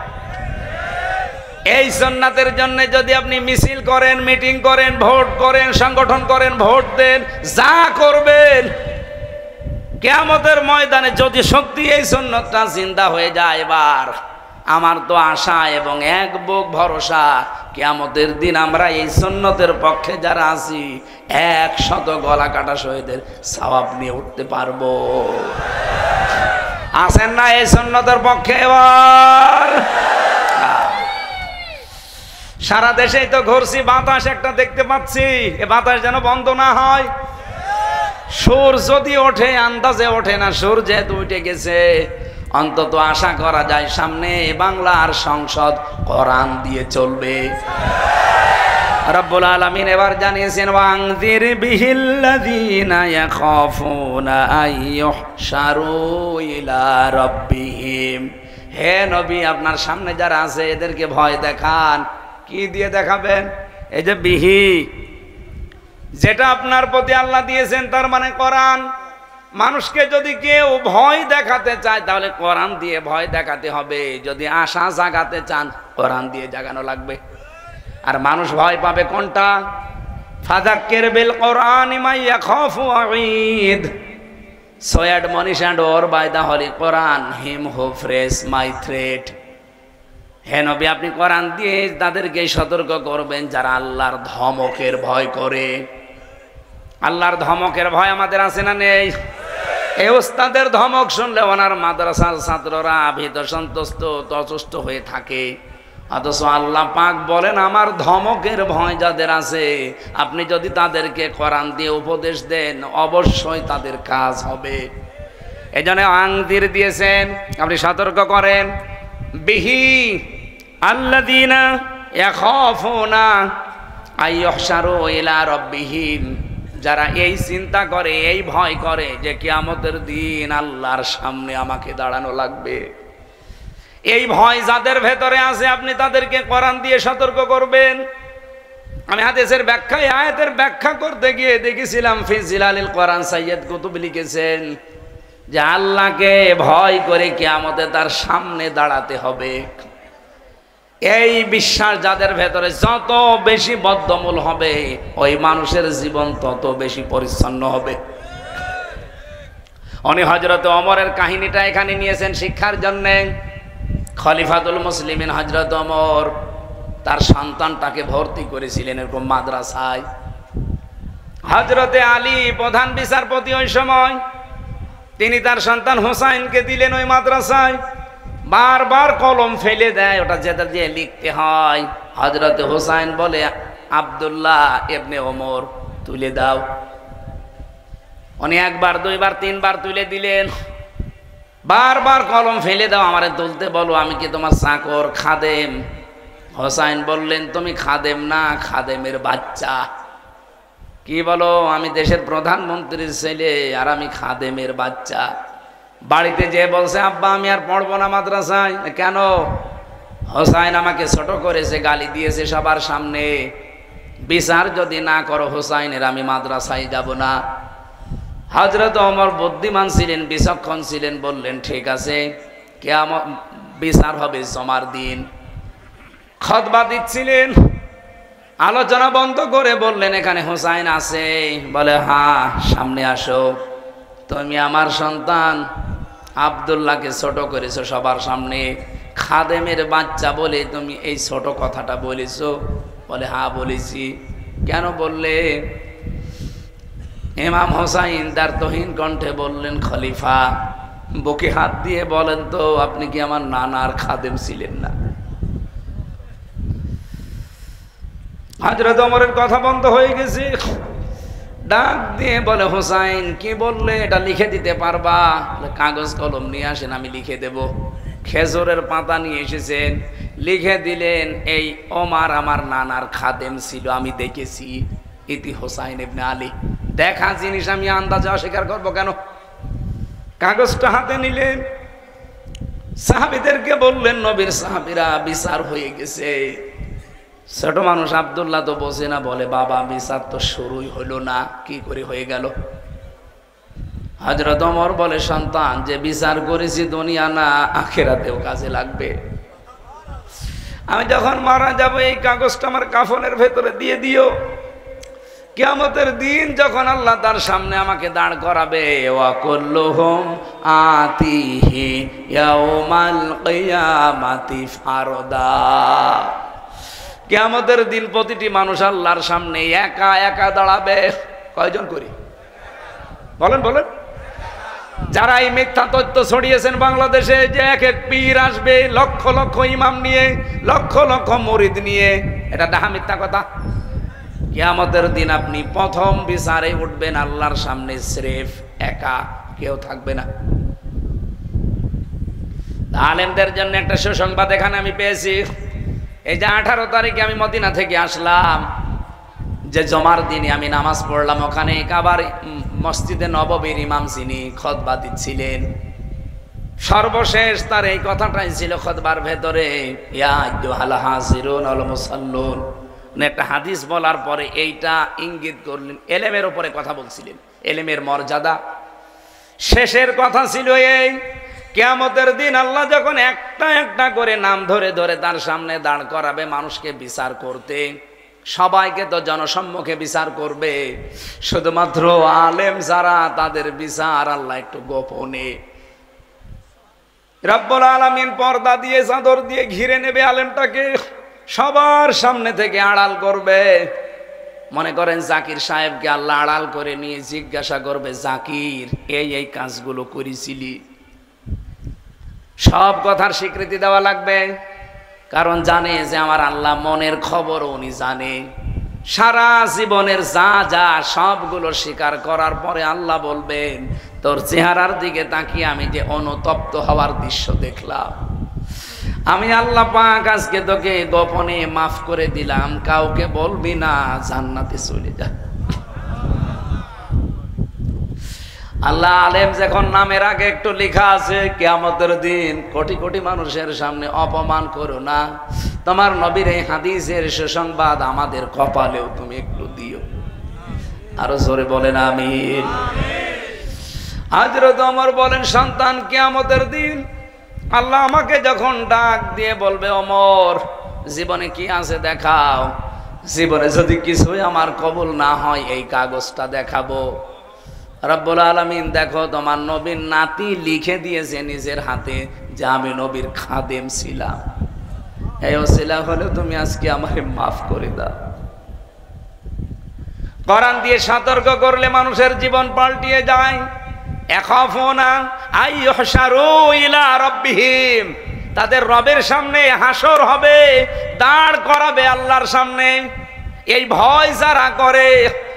S1: এই সুন্নাতের জন্য যদি আপনি মিছিল করেন, মিটিং করেন, ভোট করেন, সংগঠন করেন, ভোট দেন, যা করবেন, কিয়ামতের ময়দানে যদি সত্যি এই সুন্নাতটা জিন্দা হয়ে যায়, এবার আমার তো আশা এবং এক বুক ভরসা, কিয়ামতের দিন আমরা এই সুন্নতের পক্ষে যারা আছি 100 গলা কাটা শহীদের সওয়াব নিয়ে উঠতে পারবো। আছেন না এই সুন্নতের পক্ষে? এবার সারা দেশেই তো ঘুরছি, বাতাস একটা দেখতে পাচ্ছি, এ বাতাস যেন বন্ধ না হয়। সুর যদি ওঠে, আন্দাজে ওঠে না, সুর যেহেতু উঠে গেছে, অন্তত আশা করা যায় সামনে বাংলার সংসদ কোরআন দিয়ে চলবে। রব্বুল আলামিন এবার জানিয়েছেন, ওয়ানজির বিহিল্লাযীনা ইয়াখাফুনা আইয়ুহশারু ইলা রাব্বিহিম। হে নবী, আপনার সামনে যারা আছে এদেরকে ভয় দেখান। কি দিয়ে দেখাবেন? এই যে বিহি, যেটা আপনার প্রতি আল্লাহ দিয়েছেন, তার মানে কোরআন। মানুষকে যদি কেউ ভয় দেখাতে চায় তাহলে কোরআন দিয়ে ভয় দেখাতে হবে। যদি আশা জাগাতে চান, কোরআন দিয়ে জাগানো লাগবে। আর মানুষ ভয় পাবে কোনটা? ফাযাক্কির বিল কোরআনি মান ইয়াখাফু ওয়াঈদ। So admonish and or by the Holy Quran him who fears my threat. হে নবী, আপনি কোরআন দিয়ে তাদেরকে সতর্ক করবেন যারা আল্লাহর ধমকের ভয় করে। আল্লাহর ধমকের ভয় আমাদের আছে না নেই? এই ওস্তাদের ধমক শুনলে ওনার মাদ্রাসার ছাত্ররা ভীত সন্তুষ্ট অসুস্থ হয়ে থাকে। অথচ আল্লাহ পাক বলেন, আমার ধমকের ভয় যাদের আছে, আপনি যদি তাদেরকে কোরআন দিয়ে উপদেশ দেন, অবশ্যই তাদের কাজ হবে। এই জন্য আনজির দিয়েছেন, আপনি সতর্ক করেন। বিহি আল্লাযীনা ইয়াখাফুনা আইয়ুহশারু ইলা রাব্বিহিম, যারা এই চিন্তা করে, এই ভয় করে যে কিয়ামতের দিন আল্লাহর সামনে আমাকে দাঁড়ানো লাগবে। এই ভয় যাদের ভেতরে আছে, আপনি তাদেরকে কোরআন দিয়ে সতর্ক করবেন। আমি হাদিসের ব্যাখ্যায় আয়াতের ব্যাখ্যা করতে গিয়ে দেখেছিলাম ফি জিলালিল কোরআন সাইয়্যিদ কুতুব লিখেছেন যে আল্লাহকে ভয় করে কিয়ামতে তার সামনে দাঁড়াতে হবে। এই বিশ্বাস যাদের ভেতরে যত বেশি বদ্ধমূল হবে, ওই মানুষের জীবন তত বেশি পরিচ্ছন্ন হবে। উনি হযরত ওমরের কাহিনীটা এখানে নিয়েছেন শিক্ষার জন্য। খলিফাতুল মুসলিমিন হযরত ওমর তার সন্তানটাকে ভর্তি করেছিলেন এরকম মাদ্রাসায়। হযরতে আলী প্রধান বিচারপতি ওই সময়, তিনি তার সন্তান হোসাইনকে দিলেন ওই মাদ্রাসায়। বারবার কলম ফেলে দেয়, ওটা যেটা দিয়ে লিখতে হয়। হযরতে হোসাইন বলে, আব্দুল্লাহ ইবনে ওমর তুলে দাও। উনি একবার দুইবার তিনবার তুলে দিলেন। বারবার কলম ফেলে দাও, আমারে তুলতে বলো, আমি কি তোমার চাকর খাদেম? হোসাইন বললেন, তুমি খাদেম না, খাদেমের বাচ্চা। কি বলো? আমি দেশের প্রধানমন্ত্রীর ছেলে আর আমি খাদেমের বাচ্চা। বাড়িতে যে বলছে, আব্বা আমি আর পড়বো না মাদ্রাসায়। কেন? হোসাইন আমাকে ছোট করেছে, গালি দিয়েছে সবার সামনে। বিচার যদি না করো হোসাইনের, আমি মাদ্রাসায় যাব না। হযরত ওমর বুদ্ধিমান ছিলেন, বিচক্ষণ ছিলেন, বললেন ঠিক আছে, কিয়ামত বিচার হবে জমার দিন। খুতবা দিচ্ছিলেন, আলোচনা বন্ধ করে বললেন, এখানে হোসাইন আছে? বলে হ্যাঁ, সামনে আসো। তুমি আমার সন্তান আব্দুল্লাহকে ছোট করেছো সবার সামনে, খাদেমের বাচ্চা বলে তুমি এই ছোট কথাটা বলেছো? বলে হ্যাঁ বলেছি। কেন বললে? ইমাম হোসাইন তার তহিন কণ্ঠে বললেন, খলিফা বুকে হাত দিয়ে বলেন তো, আপনি কি আমার নানার খাদেম ছিলেন না? হযরত ওমরের কথা বন্ধ হয়ে গেছে। ডাক দিয়ে বলে, হোসাইন কি বললে? এটা লিখে দিতে পারবা? কাগজ কলম নিয়ে আসেন, আমি লিখে দেব। খেজুরের পাতা নিয়ে এসেছেন, লিখে দিলেন, এই ওমর আমার নানার খাদেম ছিল, আমি দেখেছি। ইতি হোসাইন ইবনে আলী। দেখা জিনিস আমি আন্দাজে অস্বীকার করবো কেন? কাগজটা হাতে নিলেন, সাহাবীদেরকে বললেন, নবীর সাহাবীরা, বিচার হয়ে গেছে। ছোট মানুষ আব্দুল্লাহ তো বোঝে না, বলে বাবা বিচার তো শুরুই হলো না, কি করে হয়ে গেল? হযরত ওমর বলে, সন্তান যে বিচার করেছি দুনিয়া না আখিরাতেও কাজে লাগবে। আমি যখন মারা যাব এই কাগজটা আমার কাফনের ভেতরে দিয়ে দিও। কিয়ামতের দিন যখন আল্লাহ তার সামনে আমাকে দাঁড় করাবে, ওয়া কুল্লুহুম আতিহি ইয়াউমাল কিয়ামাতি ফারদা। কিয়ামতের দিন প্রতিটি মানুষ আল্লাহর সামনে একা একা দাঁড়াবে। কয়জন করি? বলেন বলেন। যারা এই মিথ্যা তথ্য ছড়িয়েছেন বাংলাদেশে, যে এক এক পীর আসবে লক্ষ লক্ষ ইমাম নিয়ে, লক্ষ লক্ষ মুরিদ নিয়ে, এটা ডাহা মিথ্যা কথা। কিয়ামতের দিন আপনি প্রথম বিচারে উঠবেন আল্লাহর সামনে, স্রেফ একা, কেউ থাকবে না। আলেমদের জন্য একটা সুসংবাদ এখানে আমি পেয়েছি। এই যে 18 তারিখে আমি মদিনা থেকে আসলাম, যে জমার দিনে আমি নামাজ পড়লাম, ওখানে কাবার মসজিদে নববীর ইমাম যিনি খুতবা দিচ্ছিলেন, সর্বশেষ তার এই কথাটাই ছিল খুতবার ভেতরে, ইয়া আইয়ুহাল হাজিরুন ওয়াল মুসাল্লুন। একটা হাদিস বলার পরে এইটা ইঙ্গিত করলেন, এলেমের উপরে কথা বলছিলেন, এলেমের মর্যাদা। শেষের কথা ছিল এই, কিয়ামতের দিন আল্লাহ যখন একটা একটা করে নাম ধরে ধরে তার সামনে দাঁড় করাবে মানুষকে বিচার করতে, সবাইকে তো জনসম্মুখে বিচার করবে, শুধুমাত্র আলেম যারা, তাদের বিচার আল্লাহ একটু গোপনে। রব্বুল আলামিন পর্দা দিয়ে, চাদর দিয়ে ঘিরে নেবে আলেমটাকে, সবার সামনে থেকে আড়াল করবে। মনে করেন জাকির সাহেবকে আল্লাহ আড়াল করে নিয়ে জিজ্ঞাসা করবে, জাকির এই এই কাজগুলো করেছিলি? সব কথার স্বীকৃতি দেওয়া লাগবে, কারণ জানে যে আমার আল্লাহ মনের খবর উনি জানে। সারা জীবনের যা যা সবগুলো স্বীকার করার পরে আল্লাহ বলবেন, তোর চেহারার দিকে তাকিয়ে আমি যে অনুতপ্ত হওয়ার দৃশ্য দেখলাম, আমি আল্লাহ পাক আজকে তোকে গোপনে মাফ করে দিলাম, কাউকে বলবি না, জান্নাতে চলে যা। আল্লাহ আলেম যখন নামের আগে একটু লেখা আছে, কিয়ামতের দিন কোটি কোটি মানুষের সামনে অপমান করো না, তোমার নবীর এই হাদিসের সুসংবাদ আমাদের কপালেও তুমি একটু দিও। আরো জোরে বলেন আমিন। হযরত ওমর বলেন, সন্তান, কিয়ামতের দিন আল্লাহ আমাকে যখন ডাক দিয়ে বলবে, ওমর জীবনে কি আছে দেখাও, জীবনে যদি কিছুই আমার কবুল না হয় এই কাগজটা দেখাবো। রব্বুল আলামিন দেখো তোমার নবীর নাতি লিখে দিয়েছে নিজের হাতে যে আমি নবীর খাদেম ছিলাম, এই ওসিলা হলে তুমি আজকে আমাকে মাফ করে দাও। কোরআন দিয়ে সতর্ক করলে মানুষের জীবন পাল্টিয়ে যায়। ইয়াখাফুনা আইয়ুহশারু ইলা রাব্বিহিম, তাদের রবের সামনে হাসর হবে, দাঁড় করাবে আল্লাহর সামনে। এই ভয় যারা করে,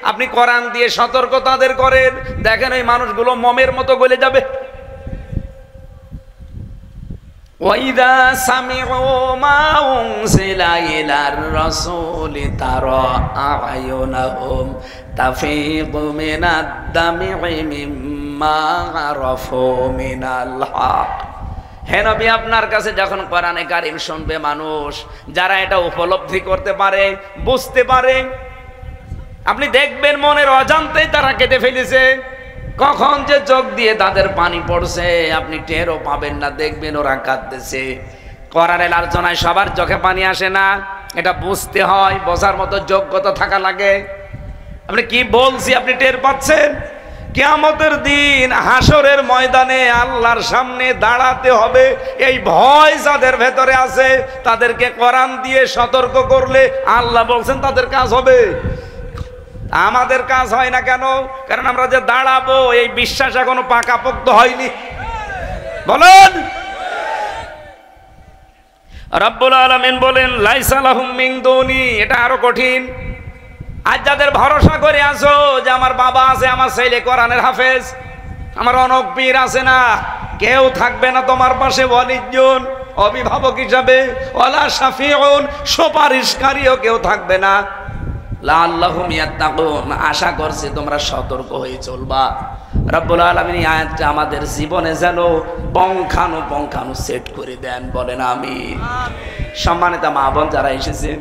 S1: আপনি কোরআন দিয়ে সতর্ক তাদের করেন, দেখেন এই মানুষগুলো মমের মতো গলে যাবে। ওয়াইদা সামিউ মা উনজিলা ইলার রাসূলি তারা আ'য়ুনাহুম তাফীদু মিনাদ দামি মিম্মা আরাফু মিনাল হক। হে নবী, আপনার কাছে যখন কোরআনে কারীম শুনবে মানুষ, যারা এটা উপলব্ধি করতে পারে, বুঝতে পারে, আপনি দেখবেন মনের অজান্তেই তারা কেঁদে ফেলেছে। কখন যে চোখ দিয়ে তাদের পানি পড়ছে আপনি টেরও পাবেন না, দেখবেন ওরা কাঁদতেছে। কোরআনের আলোচনায় সবার চোখে পানি আসে না, এটা বুঝতে হয়, বোঝার মতো যোগ্যতা থাকা লাগে। আপনি কি বলছি আপনি টের পাচ্ছেন? কিয়ামতের দিন হাসরের ময়দানে আল্লাহর সামনে দাঁড়াতে হবে, এই ভয় যাদের ভেতরে আছে তাদেরকে কোরআন দিয়ে সতর্ক করলে আল্লাহ বলছেন তাদের কাজ হবে। আমাদের কাজ হয় না কেন? কারণ আমরা যে দাঁড়াবো এই বিশ্বাস এখনো পাকাপোক্ত হয়নি। বলেন, রব্বুল আলামিন বলেন লাইসা লাহুম মিন দুনি, এটা আরো কঠিন। আজ যাদের ভরসা করে আছো যে আমার বাবা আছে, আমার ছেলে কোরআনের হাফেজ, আমার অনক পীর আছে, না কেউ থাকবে না তোমার পাশে ওয়ালিজ্জুন অভিভাবক হিসাবে, ওয়ালা শাফিউন সুপারিশকারীও কেউ থাকবে না। লাআল্লাহুম ইয়াত্তাকুন, আশা করছি তোমরা সতর্ক হয়ে চলবা। রব্বুল আলামিন এই আয়াতটা আমাদের জীবনে যেন পঙ্খানু সেট করে দেন। বলেন আমিন। সম্মানিত মা বোন যারা এসেছেন,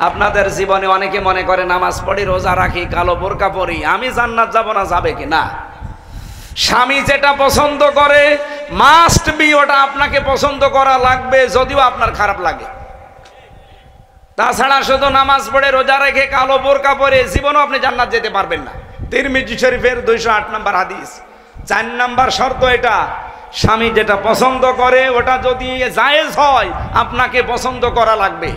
S1: আপনাদের জীবনে অনেকে মনে করে নামাজ পড়ি, রোজা রাখি, কালো বোরকা পরি, আমি জান্নাত যাব না, যাবে কি না? স্বামী যেটা পছন্দ করে মাস্ট বি ওটা আপনাকে পছন্দ করা লাগবে, যদিও আপনার খারাপ লাগে। তাছাড়া শুধু নামাজ পড়ে, রোজা রেখে, কালো বোরকা পরে জীবনও আপনি জান্নাত যেতে পারবেন না। তিরমিজি শরীফের 208 নম্বর হাদিস। 4 নম্বর শর্ত এটা, স্বামী যেটা পছন্দ করে ওটা যদি জায়েজ হয় আপনাকে পছন্দ করা লাগবে।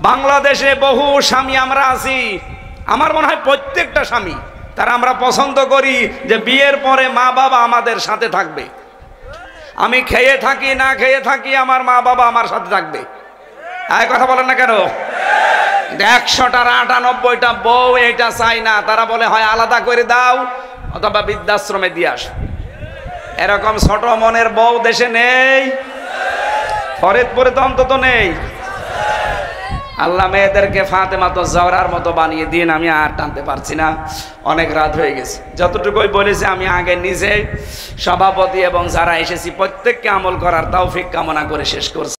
S1: বাংলাদেশে বহু স্বামী আমরা আছি, আমার মনে হয় প্রত্যেকটা স্বামী তারা আমরা পছন্দ করি যে বিয়ের পরে মা বাবা আমাদের সাথে থাকবে। আমি খেয়ে থাকি না খেয়ে থাকি, আমার মা বাবা আমার সাথে থাকবে। এই কথা বলেন না কেন? 100টার 98টা বউ এটা চাই না, তারা বলে হয় আলাদা করে দাও অথবা বৃদ্ধাশ্রমে দিয়ে আস। এরকম ছোট মনের বউ দেশে নেই, ফরিদপুরে তো অন্তত নেই। আল্লাহ মেয়েদেরকে ফাতেমা তো জহরার মতো বানিয়ে দিন, আমি আর টানতে পারছি না, অনেক রাত হয়ে গেছে। যতটুকুই বলেছি আমি আগে নিজে সভাপতি এবং যারা এসেছি প্রত্যেককে আমল করার তৌফিক কামনা করে শেষ করছি।